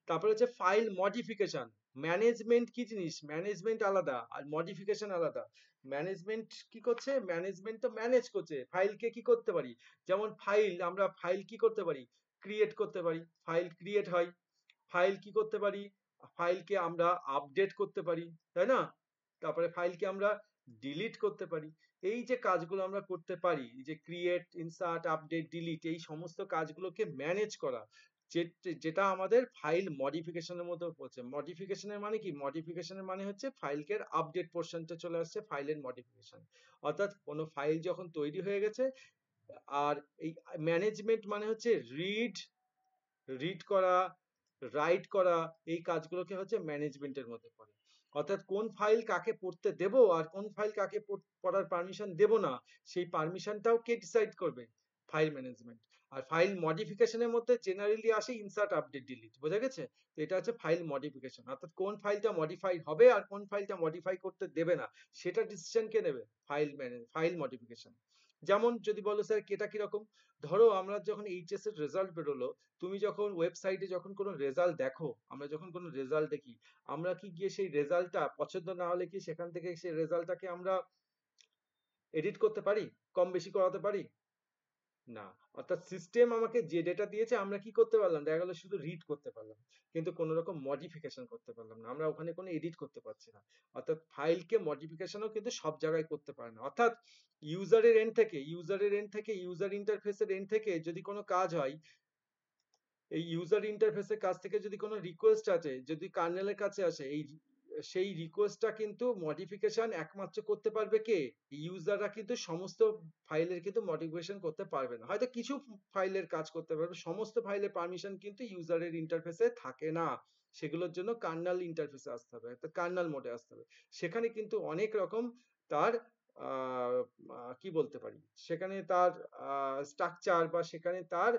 তারপরে হচ্ছে ফাইল মডিফিকেশন। ম্যানেজমেন্ট কি জিনিস? ম্যানেজমেন্ট আলাদা আর মডিফিকেশন আলাদা। ম্যানেজমেন্ট কি করছে? ম্যানেজমেন্ট তো ম্যানেজ করছে ফাইলকে কি করতে পারি। যেমন আমরা ফাইল কি করতে পারি? ক্রিয়েট করতে পারি, ফাইল ক্রিয়েট হয়। ফাইল কি করতে পারি? ফাইলকে আমরা আপডেট করতে পারি, তাই না? তারপরে ফাইলকে আমরা ডিলিট করতে পারি। এই যে কাজগুলো আমরা করতে পারি, যে ক্রিয়েট, ইনসার্ট, আপডেট, ডিলিট, এই সমস্ত কাজগুলোকে ম্যানেজ করা, যেটা আমাদের ফাইল মডিফিকেশনের মধ্যে পড়ছে। মডিফিকেশনের মানে কি? মডিফিকেশনের মানে হচ্ছে ফাইলকে আপডেট পোর্শনটা চলে আসছে ফাইলের মডিফিকেশন। অর্থাৎ কোনো ফাইল যখন তৈরি হয়ে গেছে, আর এই ম্যানেজমেন্ট মানে হচ্ছে রিড রিড করা, রাইট করা, এই কাজগুলোকে হচ্ছে ম্যানেজমেন্টের মধ্যে পড়ে। অর্থাৎ কোন ফাইল কাকে পড়তে দেব আর কোন ফাইল কাকে পড়ার পারমিশন দেব না, সেই পারমিশনটাও কে ডিসাইড করবে? File management. আর ফাইল মডিফিকেশনের মধ্যে জেনারেলি আসে ইনসার্ট, আপডেট, ডিলিট, বোঝা গেছে? তো এটা হচ্ছে ফাইল মডিফিকেশন, অর্থাৎ কোন ফাইলটা মডিফাই হবে আর কোন ফাইলটা মডিফাই করতে দেবে না, সেটা ডিসিশন কে নেবে? File modification. যেমন যদি বলো স্যার এটা কিরকম, ধরো আমরা যখন এইচএস এর রেজাল্ট বেরোলো, তুমি যখন ওয়েবসাইটে যখন কোনো রেজাল্ট দেখো, আমরা যখন কোনো রেজাল্ট দেখি, আমরা কি গিয়ে সেই রেজাল্টটা পছন্দ না হলে কি সেখান থেকে সেই রেজাল্টটাকে আমরা এডিট করতে পারি, কম বেশি করাতে পারি? না। অর্থাৎ সিস্টেম আমাকে যে ডেটা দিয়েছে আমরা কি করতে পারলাম, দেখা গেল শুধু রিড করতে পারলাম, কিন্তু কোনো রকম মডিফিকেশন করতে পারলাম না, আমরা ওখানে কোনো এডিট করতে পারছি না। অর্থাৎ ফাইলকে মডিফিকেশনও কিন্তু সব জায়গায় করতে পারে না। অর্থাৎ ইউজারের এন্ড থেকে ইউজার ইন্টারফেসের এন্ড থেকে যদি কোনো কাজ হয়, এই ইউজার ইন্টারফেসের কাছ থেকে যদি কোনো রিকোয়েস্ট আছে, যদি কার্নেলের কাছে আসে, সেই রিকোয়েস্টটা কিন্তু মডিফিকেশন একমাত্র করতে পারবে কে? ইউজাররা কিন্তু সমস্ত ফাইলের কিন্তু মডিফিকেশন করতে পারবে না, হয়তো কিছু ফাইলের কাজ করতে পারবে, সমস্ত ফাইলের পারমিশন কিন্তু ইউজারের ইন্টারফেসে থাকে না। সেগুলোর জন্য কার্নাল ইন্টারফেসে আসতে হবে, কার্নাল মোডে আসতে হবে। সেখানে কিন্তু অনেক রকম তার কি বলতে পারি, সেখানে তার স্ট্রাকচার বা সেখানে তার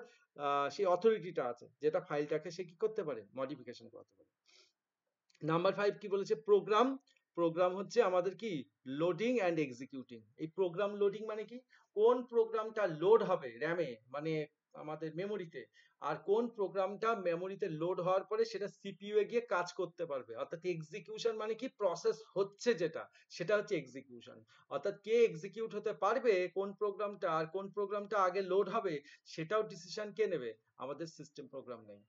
সেই অথরিটিটা আছে, যেটা ফাইলটাকে সে কি করতে পারে, মডিফিকেশন করতে পারে। নাম্বার 5 কি বলেছে? প্রোগ্রাম। প্রোগ্রাম হচ্ছে আমাদের কি, লোডিং অ্যান্ড এক্সিকিউটিং। এই প্রোগ্রাম লোডিং মানে কি, কোন প্রোগ্রামটা লোড হবে র্যামে, মানে আমাদের মেমোরিতে, আর কোন প্রোগ্রামটা মেমোরিতে লোড হওয়ার পরে সেটা সিপিইউ এ গিয়ে কাজ করতে পারবে। অর্থাৎ এক্সিকিউশন মানে কি, প্রসেস হচ্ছে যেটা, সেটা হচ্ছে এক্সিকিউশন। অর্থাৎ কে এক্সিকিউট হতে পারবে কোন প্রোগ্রামটা, আর কোন প্রোগ্রামটা আগে লোড হবে, সেটাও ডিসিশন কে নেবে? আমাদের সিস্টেম প্রোগ্রাম নেই।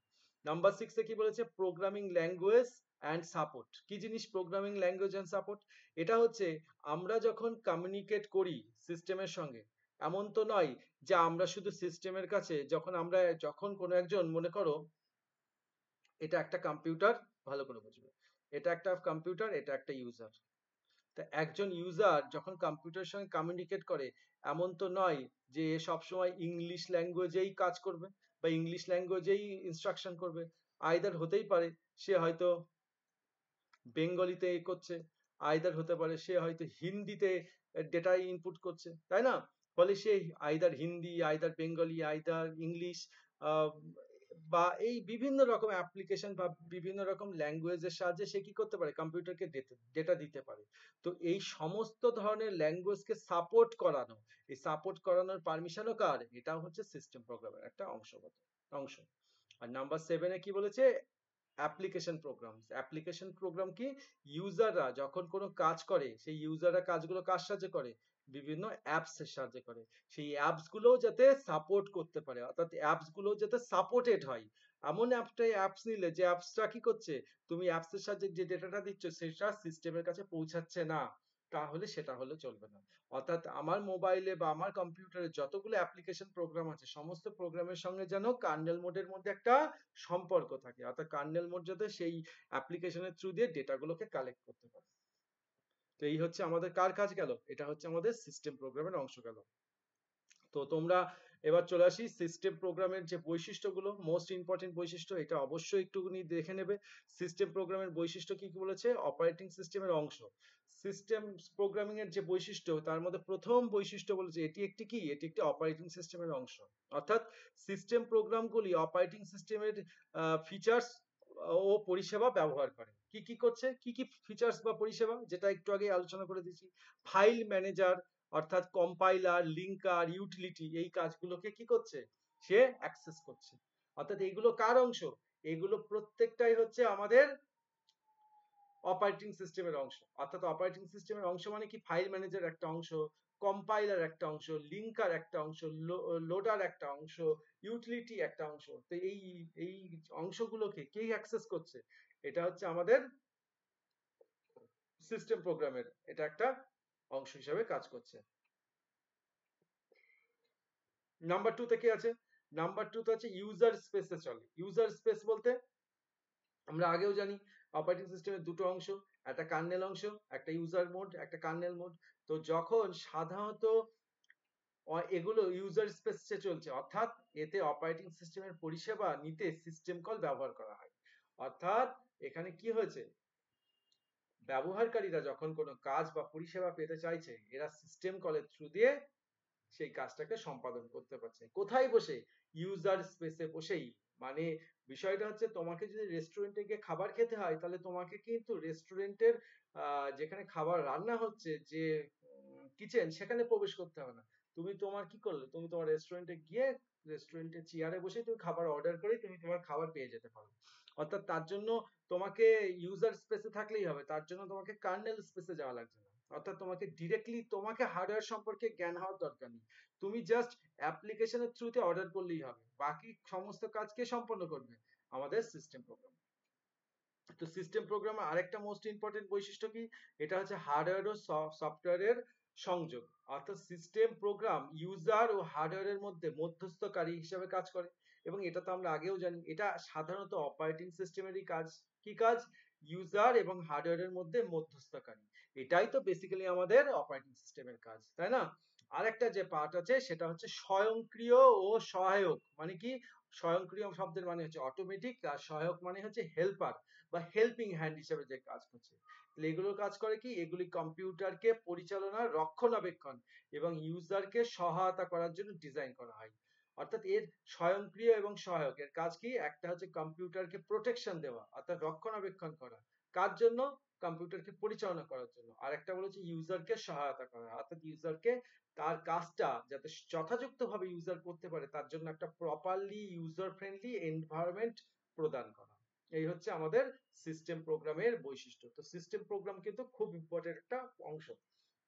নাম্বার 6 এ কি বলেছে? Programming language and support. কি জিনিস প্রোগ্রামিং ল্যাঙ্গুয়েজ অ্যান্ড সাপোর্ট? এটা হচ্ছে আমরা যখন কমিউনিকেট করি সিস্টেমের সঙ্গে, এমন তো নয় যে আমরা শুধু সিস্টেমের কাছে, যখন কোনো একজন, মনে করো এটা একটা কম্পিউটার, ভালো করে বুঝবে, এটা একটা কম্পিউটার, এটা একটা ইউজার। তা একজন ইউজার যখন কম্পিউটারের সঙ্গে কমিউনিকেট করে, এমন তো নয় যে সবসময় ইংলিশ ল্যাঙ্গুয়েজেই কাজ করবে বা ইংলিশ ল্যাঙ্গুয়েজেই ইনস্ট্রাকশন করবে। আইদার হতেই পারে সে হয়তো বেঙ্গলিতে করছে, আইদার হতে পারে সে হয়তো হিন্দিতে ডেটা ইনপুট করছে, তাই না? ফলে সে either Hindi, either Bengali, either English, বা এই বিভিন্ন রকম অ্যাপ্লিকেশন বা বিভিন্ন রকম ল্যাঙ্গুয়েজের সাহায্যে সে কি করতে পারে, কম্পিউটারকে ডেটা দিতে পারে। তো এই সমস্ত ধরনের ল্যাঙ্গুয়েজকে সাপোর্ট করানো, এই সাপোর্ট করানোর পারমিশনও কার? এটাও হচ্ছে সিস্টেম প্রোগ্রামের একটা অংশ। আর নাম্বার 7 এ কি বলেছে? Application program. অ্যাপ্লিকেশন প্রোগ্রাম কি, ইউজাররা যখন কোনো কাজ করে, সেই ইউজাররা কাজগুলো কার সাহায্যে করে? বিভিন্ন অ্যাপস এর সাহায্যে করে। সেই অ্যাপস গুলো যাতে সাপোর্ট করতে পারে, অর্থাৎ অ্যাপস গুলো যাতে সাপোর্টেড হয়। এমন অ্যাপস নিলে যে অ্যাপসটা কি করছে, তুমি অ্যাপস এর সাহায্যে যে ডেটাটা দিচ্ছ সেটা সিস্টেমের কাছে পৌঁছাচ্ছে না, তাহলে সেটা হলে চলবে না। অর্থাৎ আমার মোবাইলে বা আমার কম্পিউটারে যতগুলো অ্যাপ্লিকেশন প্রোগ্রাম আছে, সমস্ত প্রোগ্রামের সঙ্গে যেন কার্নেল মোডের মধ্যে একটা সম্পর্ক থাকে, অর্থাৎ কার্নেল মোড যাতে সেই অ্যাপ্লিকেশনের থ্রু দিয়ে ডেটাগুলোকে কালেক্ট করতে পারে। তো এই হচ্ছে আমাদের কার কাজ গেল, এটা হচ্ছে আমাদের সিস্টেম প্রোগ্রামের অংশ গেল। তো তোমরা এবার চলে আসি সিস্টেম প্রোগ্রামের যে বৈশিষ্ট্যগুলো, মোস্ট ইম্পর্টেন্ট বৈশিষ্ট্য, এটা অবশ্যই একটুখানি দেখে নেবে। সিস্টেম প্রোগ্রামের বৈশিষ্ট্য কি কি বলেছে? অপারেটিং সিস্টেমের অংশ। সিস্টেম প্রোগ্রামিং এর যে বৈশিষ্ট্য, তার মধ্যে প্রথম বৈশিষ্ট্য বলেছে এটি একটি কি, এটি একটি অপারেটিং সিস্টেমের অংশ। অর্থাৎ সিস্টেম প্রোগ্রামগুলি অপারেটিং সিস্টেমের ফিচার্স ও পরিষেবা ব্যবহার করে। কি কি করছে, কি কি ফিচার্স বা পরিষেবা, যেটা একটু আগে আলোচনা করে দিয়েছি। ফাইল ম্যানেজার, অর্থাৎ কম্পাইলার, লিঙ্কার, ইউটিলিটি, এই কাজগুলোকে কি করছে, সে অ্যাক্সেস করছে। অর্থাৎ এইগুলো কার অংশ? এগুলো প্রত্যেকটাই হচ্ছে আমাদের অপারেটিং সিস্টেমের অংশ। অর্থাৎ অপারেটিং সিস্টেমের অংশ মানে কি, ফাইল ম্যানেজার একটা অংশ, কম্পাইলার একটা অংশ, লিঙ্কার একটা অংশ, লোডার একটা অংশ, ইউটিলিটি একটা অংশ। তো এই এই অংশগুলোকে কে অ্যাক্সেস করছে? এটা হচ্ছে আমাদের সিস্টেম প্রোগ্রামের, এটা একটা অংশ হিসেবে কাজ করছে। নাম্বার 2 তে কি আছে? নাম্বার 2 তে আছে ইউজার স্পেসে চলে। ইউজার স্পেস বলতে আমরা আগেও জানি অপারেটিং সিস্টেমের দুটো অংশ, একটা কার্নেল অংশ, একটা ইউজার মোড, একটা কার্নেল মোড। তো যখন সাধারণত এগুলো ইউজার স্পেসে চলছে, অর্থাৎ এতে অপারেটিং সিস্টেমের পরিষেবা নিতে সিস্টেম কল ব্যবহার করা হয়। অর্থাৎ এখানে কি হয়েছে, ব্যবহারকারীরা যখন কোনো কাজ বা পরিষেবা পেতে চাইছে, এরা সিস্টেম কলের থ্রু দিয়ে সেই কাজটাকে সম্পাদন করতে পারছে কোথায় বসে? ইউজার স্পেসে বসেই। মানে বিষয়টা হচ্ছে, তোমাকে যদি রেস্টুরেন্টে গিয়ে খাবার খেতে হয়, তাহলে তোমাকে কিন্তু রেস্টুরেন্টের যেখানে খাবার রান্না হচ্ছে, যে কিচেন, সেখানে প্রবেশ করতে হবে না। তুমি তোমার কি করলে, তুমি তোমার রেস্টুরেন্টে গিয়ে রেস্টুরেন্টের চেয়ারে বসে তুমি খাবার অর্ডার করে তুমি তোমার খাবার পেয়ে যেতে পারো। অর্থাৎ তার জন্য তোমাকে ইউজার স্পেসে থাকলেই হবে, তার জন্য তোমাকে কার্নেল স্পেসে যাওয়া লাগছে না। অর্থাৎ তোমাকে ডিরেক্টলি তোমাকে হার্ডওয়্যার সম্পর্কে জ্ঞান হওয়ার দরকার নেই। তুমি জাস্ট অ্যাপ্লিকেশনের থ্রুতে অর্ডার করলেই হবে, বাকি সমস্ত কাজ কে সম্পন্ন করবে? আমাদের সিস্টেম প্রোগ্রাম। তো সিস্টেম প্রোগ্রামের আরেকটা মোস্ট ইম্পর্টেন্ট বৈশিষ্ট্য কি? এটা হচ্ছে হার্ডওয়্যার ও সফটওয়্যারের সংযোগ। অর্থাৎ সিস্টেম প্রোগ্রাম ইউজার ও হার্ডওয়্যারের মধ্যে মধ্যস্থকারী হিসেবে কাজ করে। এবং এটা তো আমরা আগেও জানি, এটা সাধারণত অপারেটিং সিস্টেমেরই কাজ। কি কাজ? ইউজার এবং হার্ডওয়্যারের মধ্যে মধ্যস্থকারী। এটাই তো বেসিক্যালি আমাদের অপারেটিং সিস্টেমের কাজ, তাই না? আরেকটা যে পার্ট আছে সেটা হচ্ছে স্বয়ংক্রিয় ও সহায়ক। মানে কি? স্বয়ংক্রিয় শব্দের মানে হচ্ছে অটোমেটিক, আর সহায়ক মানে হচ্ছে হেল্পার বা হেল্পিং হ্যান্ড হিসেবে যে কাজ করছে। তাহলে এগুলোর কাজ করে কি? এগুলি কম্পিউটারকে পরিচালনা, রক্ষণাবেক্ষণ এবং ইউজারকে সহায়তা করার জন্য ডিজাইন করা হয়। অর্থাৎ এর স্বয়ংক্রিয় এবং সহায়ক এর কাজ কি? একটা হচ্ছে কম্পিউটারকে প্রোটেকশন দেওয়া, অর্থাৎ রক্ষণাবেক্ষণ করা। কার জন্য? কম্পিউটারকে পরিচালনা করার জন্য। আর একটা বলেছে ইউজারকে সহায়তা করা, অর্থাৎ ইউজারকে তার কাজটা যাতে যথাযথভাবে ইউজার করতে পারে, তার জন্য একটা প্রপারলি ইউজার ফ্রেন্ডলি এনভায়রনমেন্ট প্রদান করা। এই হচ্ছে আমাদের সিস্টেম প্রোগ্রামের বৈশিষ্ট্য। তো সিস্টেম প্রোগ্রাম কিন্তু খুব ইম্পর্টেন্ট একটা অংশ।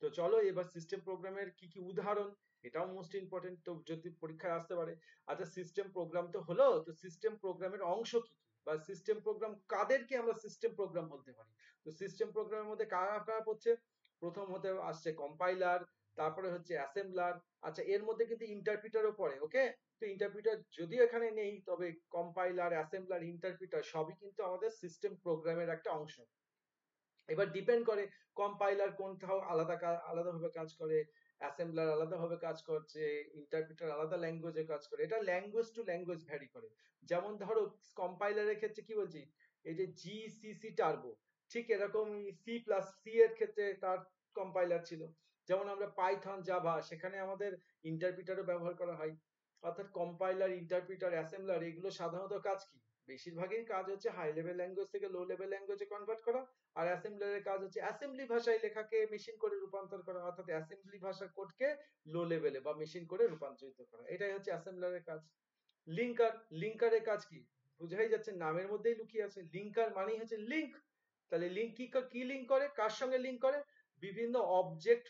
তো চলো এবার সিস্টেম প্রোগ্রামের কি কি উদাহরণ, এটাও মোস্ট ইম্পর্টেন্ট, তো যদি পরীক্ষায় আসতে পারে। আচ্ছা, সিস্টেম প্রোগ্রাম তো হলো, তো সিস্টেম প্রোগ্রামের অংশ কি কি, বা সিস্টেম প্রোগ্রাম কাদেরকে আমরা সিস্টেম প্রোগ্রাম বলতে পারি? তো সিস্টেম প্রোগ্রামের মধ্যে কারা কারা পড়ছে? প্রথম হতে আসছে কম্পাইলার, তারপরে হচ্ছে অ্যাসেম্বলার। আচ্ছা, এর মধ্যে কিন্তু ইন্টারপ্রিটারও পড়ে, ওকে? তো ইন্টারপ্রিটার যদিও এখানে নেই, তবে কম্পাইলার, অ্যাসেম্বলার, ইন্টারপ্রিটার সবই কিন্তু আমাদের সিস্টেম প্রোগ্রামের একটা অংশ। এবার ডিপেন্ড করে কম্পাইলার কোনটাও আলাদাভাবে কাজ করে, অ্যাসেম্বলার আলাদাভাবে কাজ করছে, ইন্টারপ্রিটার আলাদা ল্যাঙ্গুয়েজে কাজ করে। এটা ল্যাঙ্গুয়েজ টু ল্যাঙ্গুয়েজ ভ্যারি করে। যেমন ধরো কম্পাইলারের ক্ষেত্রে কি বলছি, এই যে জিসিসি টার্বো, ঠিক এরকম সি প্লাস সি এর ক্ষেত্রে তার কম্পাইলার ছিল। যেমন আমরা পাইথন, জাভা, সেখানে আমাদের ইন্টারপ্রিটারও ব্যবহার করা হয়। অর্থাৎ কম্পাইলার, ইন্টারপ্রিটার, অ্যাসেম্বলার এগুলো সাধারণত কাজ কি? বেশিরভাগই কাজ হচ্ছে হাই লেভেল ল্যাঙ্গুয়েজ থেকে লো লেভেল ল্যাঙ্গুয়েজে কনভার্ট করা। আর অ্যাসেম্বলারের কাজ হচ্ছে অ্যাসেম্বলি ভাষায় লেখাকে মেশিন করে রূপান্তর করা, অর্থাৎ অ্যাসেম্বলি ভাষার কোডকে লো লেভেলে বা মেশিন করে রূপান্তরিত করা। এটাই হচ্ছে অ্যাসেম্বলারের কাজ। লিঙ্কার, লিঙ্কারের কাজ কি? বুঝাই যাচ্ছে, নামের মধ্যেই লুকিয়ে আছে। লিঙ্কার মানেই হচ্ছে লিঙ্ক। তাহলে লিঙ্ক কি লিঙ্ক করে, কার সঙ্গে লিঙ্ক করে? বিভিন্ন অবজেক্ট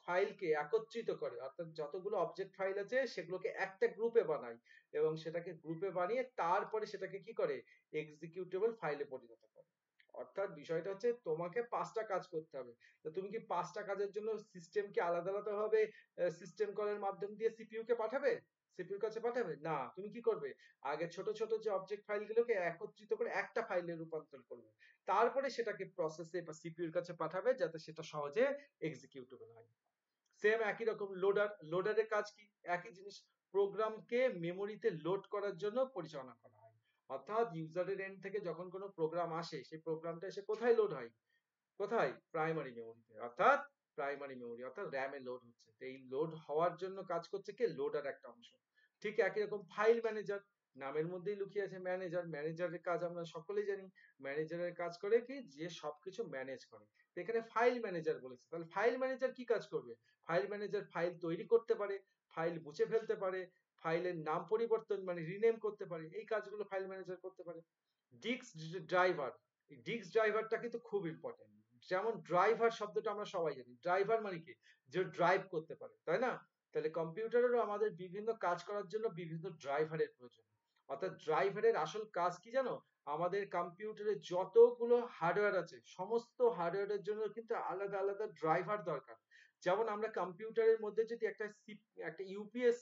ফাইলকে একত্রিত করে, অর্থাৎ যতগুলো অবজেক্ট ফাইল আছে সেগুলোকে একটা গ্রুপে বানায়, এবং সেটাকে গ্রুপে বানিয়ে তারপরে সেটাকে কি করে? এক্সিকিউটেবল ফাইলে পরিণত করে। অর্থাৎ বিষয়টা হচ্ছে তোমাকে 5টা কাজ করতে হবে। তো তুমি কি 5টা কাজের জন্য সিস্টেমকে আলাদা আলাদা ভাবে সিস্টেম কলের মাধ্যম দিয়ে সিপিইউ কে পাঠাবে? সিপিইউর কাছে পাঠাবে না। তুমি কি করবে? আগে ছোট ছোট যে অবজেক্ট ফাইলগুলোকে একত্রিত করে একটা ফাইলে রূপান্তর করবে, তারপরে সেটাকে প্রসেসে বা সিপিইউর কাছে পাঠাবে যাতে সেটা সহজে এক্সিকিউটেবল হয়। সেম একই রকম লোডার, লোডারের কাজ কি? একই জিনিস, প্রোগ্রামকে মেমোরিতে লোড করার জন্য পরিচালনা করা হয়। অর্থাৎ ইউজারের এন্ড থেকে যখন কোনো প্রোগ্রাম আসে, সেই প্রোগ্রামটা এসে কোথায় লোড হয়? কোথায়? প্রাইমারি মেমোরিতে, অর্থাৎ প্রাইমারি মেমোরি অর্থাৎ র্যামে লোড হচ্ছে। তো এই লোড হওয়ার জন্য কাজ করছে কে? লোডার একটা অংশ। ঠিক একই রকম ফাইল ম্যানেজার, নামের মধ্যেই লুকিয়ে আছে ম্যানেজার। ম্যানেজারের কাজ আমরা সকলেই জানি। ম্যানেজারের কাজ করে কি? যে সবকিছু ম্যানেজ করে। তো এখানে ফাইল ম্যানেজার বলেছে, তাহলে ফাইল ম্যানেজার কি কাজ করবে? ফাইল ম্যানেজার ফাইল তৈরি করতে পারে, ফাইল মুছে ফেলতে পারে, ফাইলের নাম পরিবর্তন মানে রিনেম করতে পারে, এই কাজগুলো ফাইল ম্যানেজার করতে পারে। ডিস্ক ড্রাইভার, এই ডিস্ক ড্রাইভারটা কিন্তু খুব ইম্পর্টেন্ট। যেমন ড্রাইভার শব্দটা আমরা সবাই জানি, ড্রাইভার মানে কি? যে ড্রাইভ করতে পারে, তাই না? তাহলে কম্পিউটারেরও আমাদের বিভিন্ন কাজ করার জন্য বিভিন্ন ড্রাইভারের প্রয়োজন। অর্থাৎ ড্রাইভারের আসল কাজ কি জানো? আমাদের কম্পিউটারে যতগুলো হার্ডওয়্যার আছে, সমস্ত হার্ডওয়্যারের জন্য কিন্তু আলাদা আলাদা ড্রাইভার দরকার। যেমন আমরা কম্পিউটারের মধ্যে যদি একটা ইউপিএস,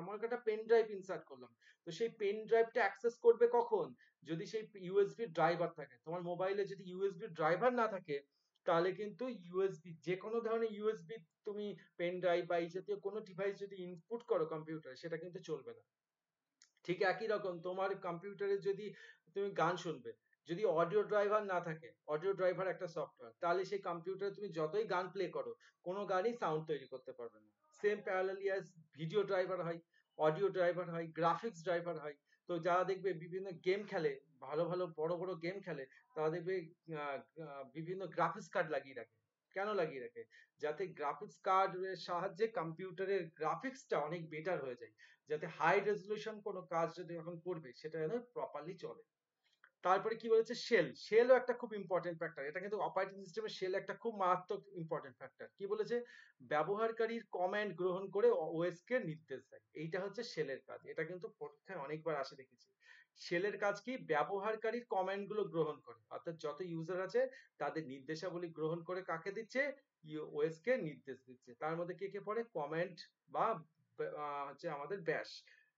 মনে করো একটা পেন ড্রাইভ ইনসার্ট করলাম, তো সেই পেন ড্রাইভটা অ্যাক্সেস করবে কখন? যদি সেই ইউএসবি ড্রাইভার থাকে। তোমার মোবাইলে যদি ইউএসবি ড্রাইভার না থাকে, তাহলে কিন্তু ইউএসবি, যে কোনো ধরনের ইউএসবি তুমি পেন ড্রাইভ বা এই জাতীয় কোনো ডিভাইস যদি ইনপুট করো কম্পিউটারে, সেটা কিন্তু চলবে না। ঠিক একই রকম তোমার কম্পিউটারে যদি তুমি গান শুনবে, যদি অডিও ড্রাইভার না থাকে, অডিও ড্রাইভার একটা সফটওয়্যার, তাহলে সেই কম্পিউটারে তুমি যতই গান প্লে করো কোনো গানই সাউন্ড তৈরি করতে পারবে না। Same parallelly as video driver হয়, অডিও ড্রাইভার হয়, গ্রাফিক্স ড্রাইভার হয়। তো যারা দেখবে বিভিন্ন গেম খেলে, ভালো ভালো বড় বড় গেম খেলে, তারা দেখবে বিভিন্ন গ্রাফিক্স কার্ড লাগিয়ে রাখে। কেন লাগিয়ে রাখে? যাতে গ্রাফিক্স কার্ডের সাহায্যে কম্পিউটারের গ্রাফিক্সটা অনেক বেটার হয়ে যায়, যাতে হাই রেজলিউশন কোনো কাজ যদি এখন করবে সেটা যেন প্রপারলি চলে। তারপরে কি বলেছে, শেলও একটা খুব ইম্পর্টেন্ট ফ্যাক্টর। এটা কিন্তু অপারেটিং সিস্টেমের শেল একটা খুব মারাত্মক ইম্পর্টেন্ট ফ্যাক্টর। কি বলেছে, ব্যবহারকারীর কমান্ড গ্রহণ করে ওএস কে নির্দেশ দেয়। এইটা হচ্ছে শেলের কাজ। এটা কিন্তু পরীক্ষায় অনেকবার আসে দেখেছি। শেলের কাজ কি, ব্যবহারকারীর কমান্ড গুলো গ্রহণ করে, অর্থাৎ যত ইউজার আছে তাদের নির্দেশাবলী গ্রহণ করে কাকে দিচ্ছে, ওএস কে নির্দেশ দিচ্ছে। তার মধ্যে কে কে পড়ে, কমান্ড বা হচ্ছে আমাদের ব্যাশ।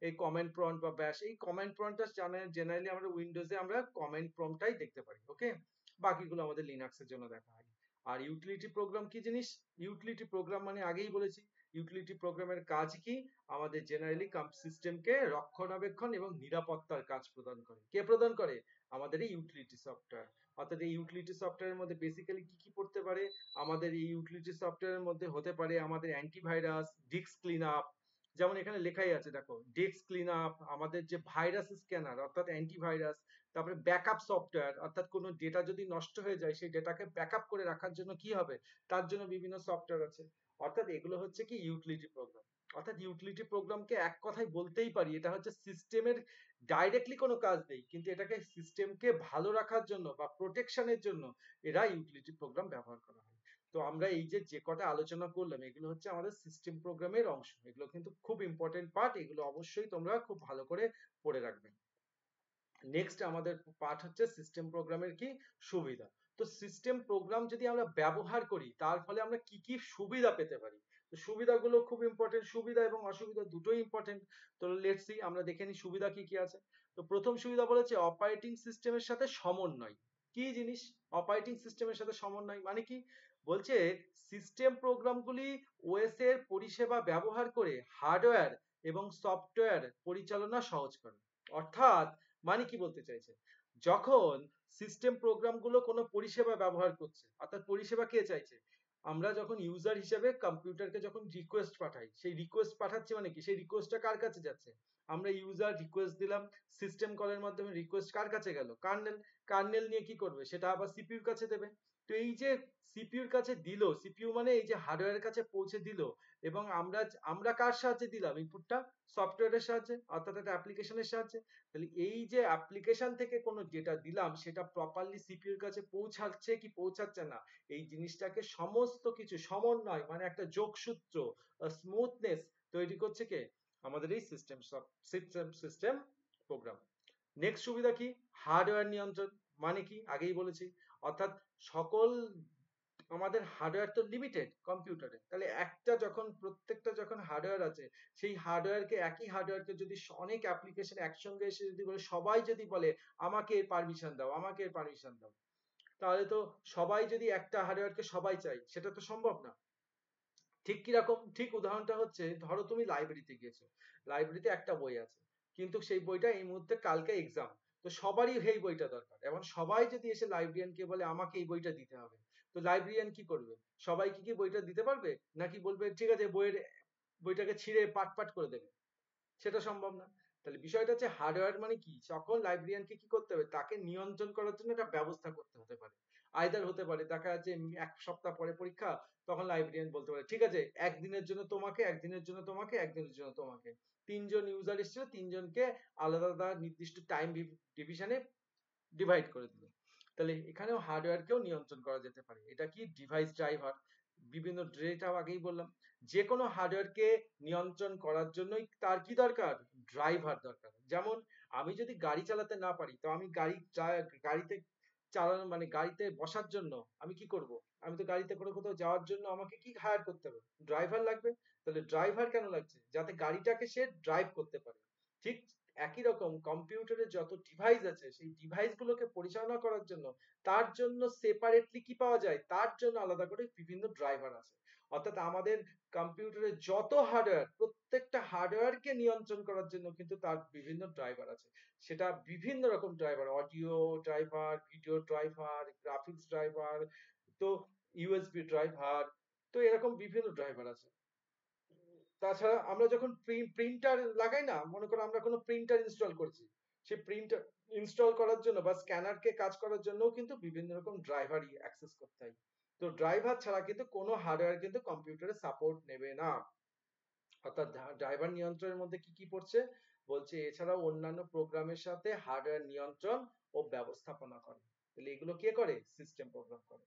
এই কমান্ড প্রম্পট বা ব্যাশ, এই কমান্ড প্রম্পটটা জেনারেলি আমরা উইন্ডোজে আমরা কমান্ড প্রম্পটটাই দেখতে পারি। ওকে, বাকিগুলো আমাদের লিনাক্সের জন্য দেখা হয়। আর ইউটিলিটি প্রোগ্রাম কি জিনিস? ইউটিলিটি প্রোগ্রাম মানে আগেই বলেছি, ইউটিলিটি প্রোগ্রামের কাজ কি, আমাদের জেনারেলি সিস্টেমকে রক্ষণাবেক্ষণ এবং নিরাপত্তার কাজ প্রদান করে। কে প্রদান করে? আমাদের এই ইউটিলিটি সফটওয়্যার। অর্থাৎ এই ইউটিলিটি সফটওয়্যারের মধ্যে বেসিক্যালি কি কি পড়তে পারে, আমাদের এই ইউটিলিটি সফটওয়্যারের মধ্যে হতে পারে আমাদের অ্যান্টিভাইরাস, ডিস্ক ক্লিন আপ, যেমন এখানে লেখাই আছে দেখো, ডেস্ক ক্লিন আপ, আমাদের যে ভাইরাস স্ক্যানার অর্থাৎ অ্যান্টিভাইরাস, তারপরে ব্যাকআপ সফটওয়্যার, অর্থাৎ কোনো ডেটা যদি নষ্ট হয়ে যায় সেই ডেটাকে ব্যাকআপ করে রাখার জন্য কি হবে, তার জন্য বিভিন্ন সফটওয়্যার আছে। অর্থাৎ এগুলো হচ্ছে কি ইউটিলিটি প্রোগ্রাম। অর্থাৎ ইউটিলিটি প্রোগ্রামকে এক কথায় বলতেই পারি এটা হচ্ছে সিস্টেমের ডাইরেক্টলি কোনো কাজ নেই, কিন্তু এটাকে সিস্টেমকে ভালো রাখার জন্য বা প্রোটেকশনের জন্য এরা ইউটিলিটি প্রোগ্রাম ব্যবহার করা হয়। তো আমরা এই যে যে কটা আলোচনা করলাম এগুলো হচ্ছে আমাদের সিস্টেম প্রোগ্রামের অংশ। এগুলো কিন্তু খুব ইম্পর্টেন্ট পার্ট, এগুলো অবশ্যই তোমরা খুব ভালো করে পড়ে রাখবে। নেক্সট আমাদের পার্ট হচ্ছে সিস্টেম প্রোগ্রামের কি সুবিধা। তো সিস্টেম প্রোগ্রাম যদি আমরা ব্যবহার করি তার ফলে আমরা কি কি সুবিধা পেতে পারি। তো সুবিধাগুলো খুব ইম্পর্টেন্ট, সুবিধা এবং অসুবিধা দুটোই ইম্পর্টেন্ট। তো লেটস সি আমরা দেখে নিই সুবিধা কি কি আছে। তো প্রথম সুবিধা বলেছে অপারেটিং সিস্টেমের সাথে সমন্বয়। কি জিনিস অপারেটিং সিস্টেমের সাথে সমন্বয় মানে কি? বলছে সিস্টেম প্রোগ্রামগুলি ওএস এর পরিষেবা ব্যবহার করে হার্ডওয়্যার এবং সফটওয়্যার পরিচালনা সহজ করে। অর্থাৎ মানে কি বলতে চাইছে, যখন সিস্টেম প্রোগ্রামগুলো কোনো পরিষেবা ব্যবহার করছে, অর্থাৎ পরিষেবা কে চাইছে, আমরা যখন ইউজার হিসেবে কম্পিউটারকে যখন রিকোয়েস্ট পাঠাই, সেই রিকোয়েস্ট পাঠাচ্ছি মানে কি, সেই রিকোয়েস্টটা কার কাছে যাচ্ছে, আমরা ইউজার রিকোয়েস্ট দিলাম, সিস্টেম কলের মাধ্যমে রিকোয়েস্ট কার কাছে গেল, কার্নেল। কার্নেল নিয়ে কি করবে, সেটা আবার সিপিইউর কাছে দেবে। তো এই যে সিপিইউর কাছে দিল, সিপিইউ মানে এই যে হার্ডওয়্যারের কাছে পৌঁছে দিল, এবং আমরা আমরা কার সাহায্যে দিলাম ইনপুটটা, সফটওয়্যারের সাহায্যে, অর্থাৎ একটা অ্যাপ্লিকেশনের সাহায্যে। তাহলে এই যে অ্যাপ্লিকেশন থেকে কোনো ডেটা দিলাম সেটা প্রপারলি সিপিইউর কাছে পৌঁছাচ্ছে কি পৌঁছাচ্ছে না, এই জিনিসটাকে সমস্ত কিছু সমন্বয় মানে একটা যোগসূত্র, স্মুথনেস তৈরি করছে কে, আমাদের এই সিস্টেম প্রোগ্রাম। নেক্সট সুবিধা কি, হার্ডওয়্যার নিয়ন্ত্রণ। মানে কি আগেই বলেছি, অর্থাৎ সকল আমাদের হার্ডওয়্যার তো লিমিটেড কম্পিউটারে, তাহলে একটা যখন প্রত্যেকটা যখন হার্ডওয়্যার আছে, সেই হার্ডওয়্যারকে একই হার্ডওয়্যারকে যদি অনেক অ্যাপ্লিকেশন একসঙ্গে এসে যদি বলে, সবাই যদি বলে আমাকে এর পারমিশন দাও, আমাকে এর পারমিশন দাও, তাহলে তো সবাই যদি একটা হার্ডওয়্যারকে সবাই চাই সেটা তো সম্ভব না। ঠিক কিরকম, ঠিক উদাহরণটা হচ্ছে ধরো তুমি লাইব্রেরিতে গিয়েছো, লাইব্রেরিতে একটা বই আছে, কিন্তু সেই বইটা এই মুহূর্তে কালকে এক্সাম, তো সবারই এই বইটা দরকার, এবং সবাই যদি এসে লাইব্রেরিয়ানকে বলে আমাকে এই বইটা দিতে হবে, তো লাইব্রেরিয়ান কি করবে, সবাই কি বইটা দিতে পারবে, নাকি বলবে ঠিক আছে বইটাকে ছিঁড়ে পাট পাট করে দেবে, সেটা সম্ভব না। তাহলে বিষয়টা হচ্ছে হার্ডওয়্যার মানে কি, সকল লাইব্রেরিয়ানকে কি করতে হবে, তাকে নিয়ন্ত্রণ করার জন্য একটা ব্যবস্থা করতে হতে পারে। আইদার হতে পারে দেখা যাচ্ছে এক সপ্তাহ পরে পরীক্ষা, তখন লাইব্রেরিয়ান বলতে পারে ঠিক আছে একদিনের জন্য তোমাকে, একদিনের জন্য তোমাকে, একদিনের জন্য তোমাকে, তিনজন ইউজার এসেছিল, তিনজনকে আলাদা আলাদা নির্দিষ্ট টাইম ডিভিশনে ডিভাইড করে দিল। তাহলে এখানেও হার্ডওয়্যারকেও নিয়ন্ত্রণ করা যেতে পারে। এটা কি ডিভাইস ড্রাইভার, বিভিন্ন ডেটা আগেই বললাম, যে কোনো হার্ডওয়্যারকে নিয়ন্ত্রণ করার জন্যই তার কি দরকার, ড্রাইভার দরকার। যেমন আমি যদি গাড়ি চালাতে না পারি, তো আমি গাড়িতে চালানো মানে গাড়িতে বসার জন্য আমি কি করব, আমি তো গাড়িতে করে কোথাও যাওয়ার জন্য আমাকে কি হায়ার করতে হবে, ড্রাইভার লাগবে। তাহলে ড্রাইভার কেন লাগছে, যাতে গাড়িটাকে সে ড্রাইভ করতে পারে। ঠিক একই রকম কম্পিউটারে যত ডিভাইস আছে সেই ডিভাইস গুলোকে পরিচালনা করার জন্য তার জন্য সেপারেটলি কি পাওয়া যায়, তার জন্য আলাদা করে বিভিন্ন ড্রাইভার আছে। অর্থাৎ আমাদের কম্পিউটারে যত হার্ডওয়্যার প্রত্যেকটা হার্ডওয়্যারকে নিয়ন্ত্রণ করার জন্য কিন্তু তার বিভিন্ন ড্রাইভার আছে। সেটা বিভিন্ন রকম driver, audio driver, video driver, graphics driver, তো ইউএসবি ড্রাইভার, তো এরকম বিভিন্ন ড্রাইভার আছে। তাছাড়া আমরা যখন প্রিন্টার লাগাই না, মনে করো আমরা কোনো প্রিন্টার ইনস্টল করছি, সেই প্রিন্টার ইনস্টল করার জন্য বা স্ক্যানারকে কাজ করার জন্যও কিন্তু বিভিন্ন রকম ড্রাইভারই অ্যাক্সেস করতে হয়। তো ড্রাইভার ছাড়া কিন্তু কোনো হার্ডওয়্যার কিন্তু কম্পিউটারে সাপোর্ট নেবে না। অর্থাৎ ড্রাইভার নিয়ন্ত্রণের মধ্যে কি কি পড়ছে বলছে, এছাড়াও অন্যান্য প্রোগ্রামের সাথে হার্ডওয়্যার নিয়ন্ত্রণ ও ব্যবস্থাপনা করে। তাহলে এগুলো কে করে? সিস্টেম প্রোগ্রাম করে।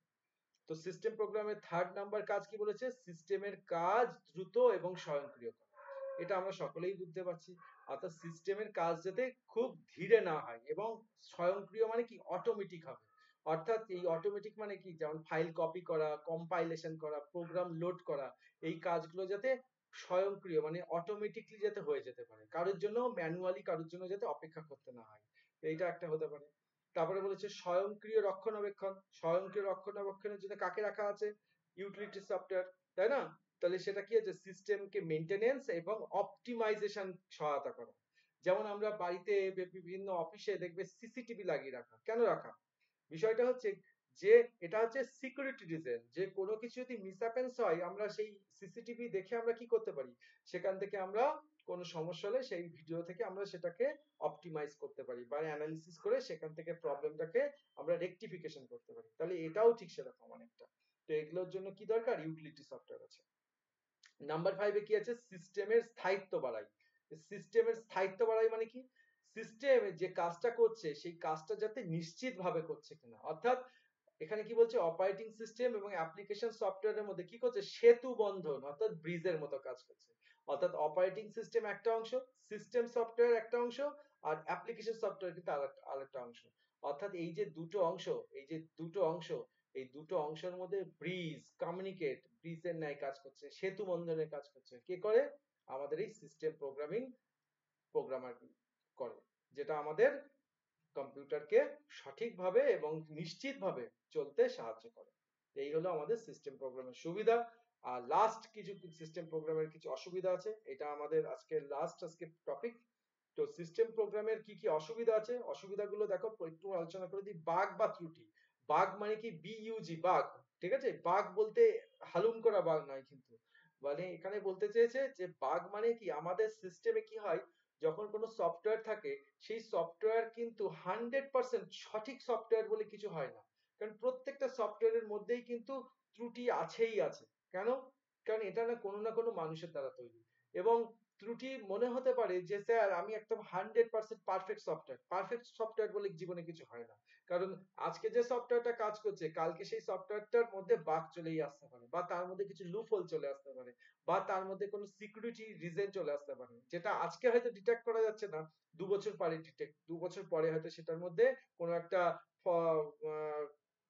তো সিস্টেম প্রোগ্রামের থার্ড নাম্বার কাজ কি বলেছে? সিস্টেমের কাজ দ্রুত এবং স্বয়ংক্রিয় করা। এটা আমরা সকলেই বুঝতে পারছি। অর্থাৎ সিস্টেমের কাজ যাতে খুব ধীরে না হয় এবং স্বয়ংক্রিয় মানে কি? অটোমেটিক হবে। অর্থাৎ এই অটোমেটিক মানে কি? যেমন ফাইল কপি করা, কম্পাইলেশন করা, প্রোগ্রাম লোড করা, এই কাজগুলো যাতে স্বয়ংক্রিয় মানে অটোমেটিকলি যাতে হয়ে যেতে পারে, কারোর জন্য ম্যানুয়ালি কারোর জন্য যাতে অপেক্ষা করতে না হয়, এইটা একটা হতে পারে। তারপরে বলেছে স্বয়ংক্রিয় রক্ষণাবেক্ষণ। স্বয়ংক্রিয় রক্ষণাবেক্ষণের জন্য কাকে রাখা আছে? ইউটিলিটি সফটওয়্যার, তাই না? তাহলে সেটা কি আছে? সিস্টেমকে মেইনটেনেন্স এবং অপটিমাইজেশন সহায়তা করা। যেমন আমরা বাড়িতে বিভিন্ন অফিসে দেখবে সিসিটিভি লাগিয়ে রাখা। কেন রাখা? বিষয়টা হচ্ছে যে এটা হচ্ছে সিকিউরিটি রিজন, যে কোনো কিছু যদি মিসহ্যাপেন্স হয় আমরা সেই সিসিটিভি দেখে আমরা কি করতে পারি, সেখান থেকে আমরা কোনো সমস্যা হলে সেই ভিডিও থেকে আমরা সেটাকে অপটিমাইজ করতে পারি বা অ্যানালিসিস করে সেখান থেকে প্রবলেমটাকে আমরা রেকটিফিকেশন করতে পারি। তাহলে এটাও ঠিক সেরকম অনেকটা। তো এগুলোর জন্য কি দরকার? ইউটিলিটি সফটওয়্যার আছে। নাম্বার 5 এ কি আছে? সিস্টেমের স্থায়িত্ব বাড়াই। সিস্টেমের স্থায়িত্ব বাড়াই মানে কি? সিস্টেম যে কাজটা করছে সেই কাজটা যাতে নিশ্চিতভাবে করছে কিনা। অর্থাৎ এখানে কি বলছে? অপারেটিং সিস্টেম এবং অ্যাপ্লিকেশন সফটওয়্যারের মধ্যে কি করছে? সেতু বন্ধন অর্থাৎ ব্রিজের মতো কাজ করছে। অর্থাৎ অপারেটিং সিস্টেম একটা অংশ, সিস্টেম সফটওয়্যার একটা অংশ, আর অ্যাপ্লিকেশন সফটওয়্যার কিন্তু আরেকটা অংশ। অর্থাৎ এই যে দুটো অংশ, এই যে দুটো অংশ, এই দুটো অংশের মধ্যে ব্রিজ কমিউনিকেট, ব্রিজের ন্যায় কাজ করছে, সেতু বন্ধনের কাজ করছে। কে করে? আমাদের এই সিস্টেম প্রোগ্রামিং প্রোগ্রামার করে, যেটা আমাদের কম্পিউটারকে সঠিকভাবে এবং নিশ্চিতভাবে চলতে সাহায্য করে। এই হলো আমাদের সিস্টেম প্রোগ্রামের সুবিধা। আর লাস্ট কিছু সিস্টেম প্রোগ্রামের কিছু অসুবিধা আছে, এটা আমাদের আজকে টপিক। তো সিস্টেম প্রোগ্রামের কি কি অসুবিধা আছে, অসুবিধাগুলো দেখো একটু আলোচনা করে দিই। বাগ বা ত্রুটি। বাগ মানে কি? বিইউজি, বাগ। ঠিক আছে? বাগ বলতে হালুম করা বাগ নয় কিন্তু, মানে এখানে বলতে চেয়েছে যে বাগ মানে কি? আমাদের সিস্টেমে কি হয়, যখন কোনো সফটওয়্যার থাকে সেই সফটওয়্যার কিন্তু 100% সঠিক সফটওয়্যার বলে কিছু হয় না। কারণ প্রত্যেকটা সফটওয়্যারের মধ্যেই কিন্তু ত্রুটি আছেই আছে। কেন? কারণ এটা না কোনো মানুষের দ্বারা তৈরি। এবং ত্রুটি মনে হতে পারে যে স্যার আমি একদম 100% পারফেক্ট সফটওয়্যার। পারফেক্ট সফটওয়্যার বলে জীবনে কিছু হয় না। কারণ আজকে যে সফটওয়্যারটা কাজ করছে কালকে সেই সফটওয়্যারটার মধ্যে বাগ চলেই আসতে পারে, বা তার মধ্যে কিছু লুপহোল চলে আসতে পারে, বা তার মধ্যে কোনো সিকিউরিটি রিজন চলে আসতে পারে, যেটা আজকে হয়তো ডিটেক্ট করা যাচ্ছে না, 2 বছর পরে ডিটেক্ট, 2 বছর পরে হয়তো সেটার মধ্যে কোনো একটা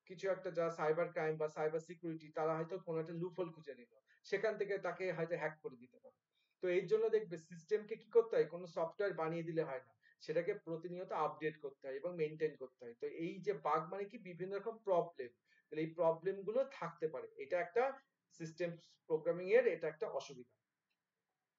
কিছু একটা, যা সাইবার ক্রাইম বা সাইবার সিকিউরিটি, তারা হয়তো কোনো একটা লুপহোল খুঁজে নিল, সেখান থেকে তাকে হয়তো হ্যাক করে দিতে পারে। তো এর জন্য দেখবে সিস্টেমকে কি করতে হয়? কোনো সফটওয়্যার বানিয়ে দিলে হয় না, সেটাকে প্রতিনিয়ত আপডেট করতে হয় এবং মেনটেন করতে হয়। তো এই যে বাগ মানে কি? বিভিন্ন রকম প্রবলেম। তাহলে এই প্রবলেম গুলো থাকতে পারে, এটা একটা সিস্টেম প্রোগ্রামিং এর এটা একটা অসুবিধা।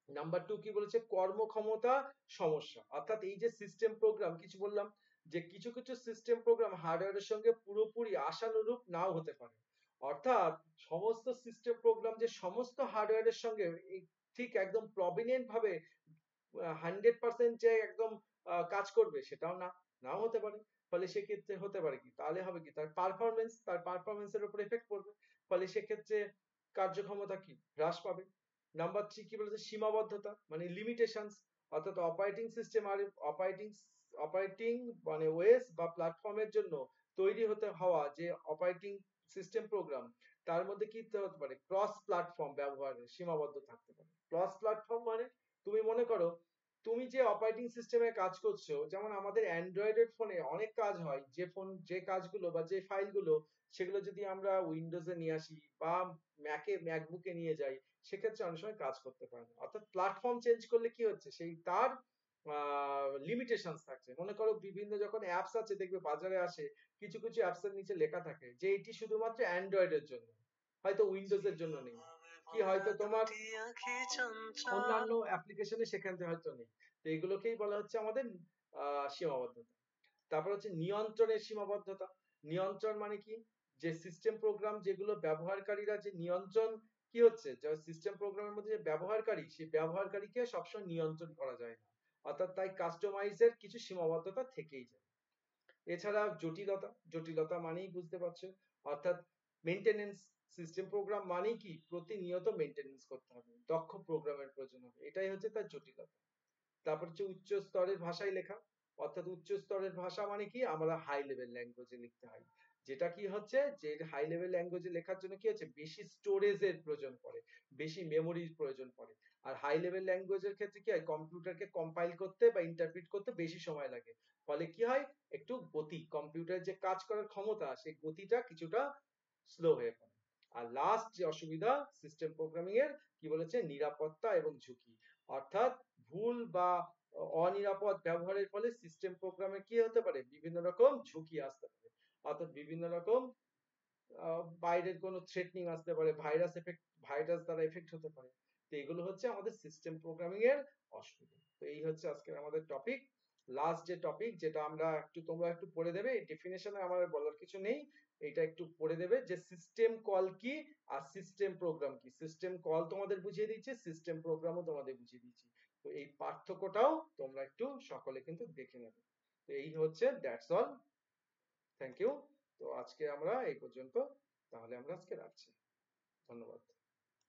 নাম্বার 2 কি বলেছে? কর্মক্ষমতা সমস্যা। অর্থাৎ এই যে সিস্টেম প্রোগ্রাম, কিছু বললাম যে কিছু কিছু সিস্টেম প্রোগ্রাম হার্ডওয়্যারের সঙ্গে পুরোপুরি আশানুরূপ নাও হতে পারে। অর্থাৎ সমস্ত সিস্টেম প্রোগ্রাম যে সমস্ত হার্ডওয়্যারের সঙ্গে ঠিক একদম প্রভিনেন্ট ভাবে 100% যে একদম কাজ করবে সেটাও না, নাও হতে পারে। ফলে সেক্ষেত্রে হতে পারে কি? তাহলে হবে কি? তার পারফরম্যান্সের উপর এফেক্ট পড়বে। ফলে সেক্ষেত্রে কার্যক্ষমতা কি? হ্রাস পাবে। নাম্বার 3 কি বলেছে? সীমাবদ্ধতা মানে লিমিটেশনস। অর্থাৎ অপারেটিং সিস্টেম আর অপারেটিং অপারেটিং মানে ওএস বা প্ল্যাটফর্মের জন্য তৈরি হতে হওয়া যে অপারেটিং সিস্টেম প্রোগ্রাম, তার মধ্যে কি হতে পারে? ক্রস প্ল্যাটফর্ম ব্যবহারে সীমাবদ্ধ থাকতে পারে। ক্রস প্ল্যাটফর্ম মানে তুমি মনে করো তুমি যে অপারেটিং সিস্টেমে কাজ করছো, যেমন আমাদের অ্যান্ড্রয়েডের ফোনে অনেক কাজ হয়, যে ফোন যে কাজগুলো বা যে ফাইলগুলো, সেগুলো যদি আমরা উইন্ডোজে নিয়ে আসি বা ম্যাকবুকে নিয়ে যাই, সেক্ষেত্রে অনেক সময় কাজ করতে পারে না। অর্থাৎ প্ল্যাটফর্ম চেঞ্জ করলে কি হচ্ছে? সেই তার লিমিটেশন থাকছে। মনে করো বিভিন্ন যখন অ্যাপস আছে দেখবে বাজারে আসে, কিছু অ্যাপস এর নিচে লেখা থাকে যে এটি শুধুমাত্র অ্যান্ড্রয়েডের জন্য, হয়তো উইন্ডোজের জন্য নেই। কি হয়তো তোমার অন্যান্য অ্যাপ্লিকেশনে সেখানে হয়তো নেই। তো এগুলোকেই বলা হচ্ছে আমাদের সীমাবদ্ধতা। তারপর হচ্ছে নিয়ন্ত্রণের সীমাবদ্ধতা। নিয়ন্ত্রণ মানে কি, যে সিস্টেম প্রোগ্রাম যেগুলো ব্যবহারকারীরা যে নিয়ন্ত্রণ কি হচ্ছে, যে সিস্টেম প্রোগ্রামের মধ্যে যে ব্যবহারকারী, সেই ব্যবহারকারীকে সবসময় নিয়ন্ত্রণ করা যায় না, অর্থাৎ তাই কাস্টমাইজের কিছু সীমাবদ্ধতা থেকেই যায়। এছাড়া জটিলতা, জটিলতা মানেই বুঝতে পারছো, অর্থাৎ মেইনটেনেন্স। সিস্টেম প্রোগ্রাম মানেই কি, প্রতিনিয়ত মেইনটেনেন্স করতে হবে, দক্ষ প্রোগ্রামের প্রয়োজন হবে, এটাই হচ্ছে তার জটিলতা। তারপর হচ্ছে উচ্চ স্তরের ভাষায় লেখা, অর্থাৎ উচ্চ স্তরের ভাষা মানে কি, আমরা হাই লেভেল ল্যাঙ্গুয়েজে লিখতে হয়, যেটা কি হচ্ছে যে হাই লেভেল ল্যাঙ্গুয়েজে লেখার জন্য কি হচ্ছে, বেশি স্টোরেজের প্রয়োজন পড়ে, বেশি মেমোরির প্রয়োজন পড়ে। আর হাই লেভেল ল্যাঙ্গুয়েজের ক্ষেত্রে কি হয়, কম্পিউটারকে কম্পাইল করতে বা ইন্টারপ্রিট করতে বেশি সময় লাগে, ফলে কি হয়, একটু গতি, কম্পিউটারের যে কাজ করার ক্ষমতা, সেই গতিটা কিছুটা স্লো হয়ে পড়ে। আর লাস্ট যে অসুবিধা সিস্টেম প্রোগ্রামিং এর, কি বলেছে, নিরাপত্তা এবং ঝুঁকি, অর্থাৎ ভুল বা অনিরাপদ ব্যবহারের ফলে সিস্টেম প্রোগ্রামে কি হতে পারে, বিভিন্ন রকম ঝুঁকি আসতে পারে, অর্থাৎ বিভিন্ন রকম বাইরের কোনো থ্রেটনিং আসতে পারে, ভাইরাস দ্বারা এফেক্ট হতে পারে। তো এগুলো হচ্ছে আমাদের সিস্টেম প্রোগ্রামিং এর অসুবিধা। তো এই হচ্ছে আজকের আমাদের টপিক। লাস্ট যে টপিক, যেটা আমরা একটু, তোমরা একটু পড়ে দেবে, ডেফিনেশনে আমার বলার কিছু নেই, এটা একটু পড়ে দেবে যে সিস্টেম কল কি আর সিস্টেম প্রোগ্রাম কি। সিস্টেম কল তোমাদের বুঝিয়ে দিচ্ছি, সিস্টেম প্রোগ্রামও তোমাদের বুঝিয়ে দিচ্ছি। তো এই পার্থক্যটাও তোমরা একটু সকলে কিন্তু দেখে নেবে। তো এই হচ্ছে, দ্যাটস অল। Thank you. তো আজকে আমরা এই পর্যন্ত, তাহলে আমরা আজকে রাখছি। ধন্যবাদ।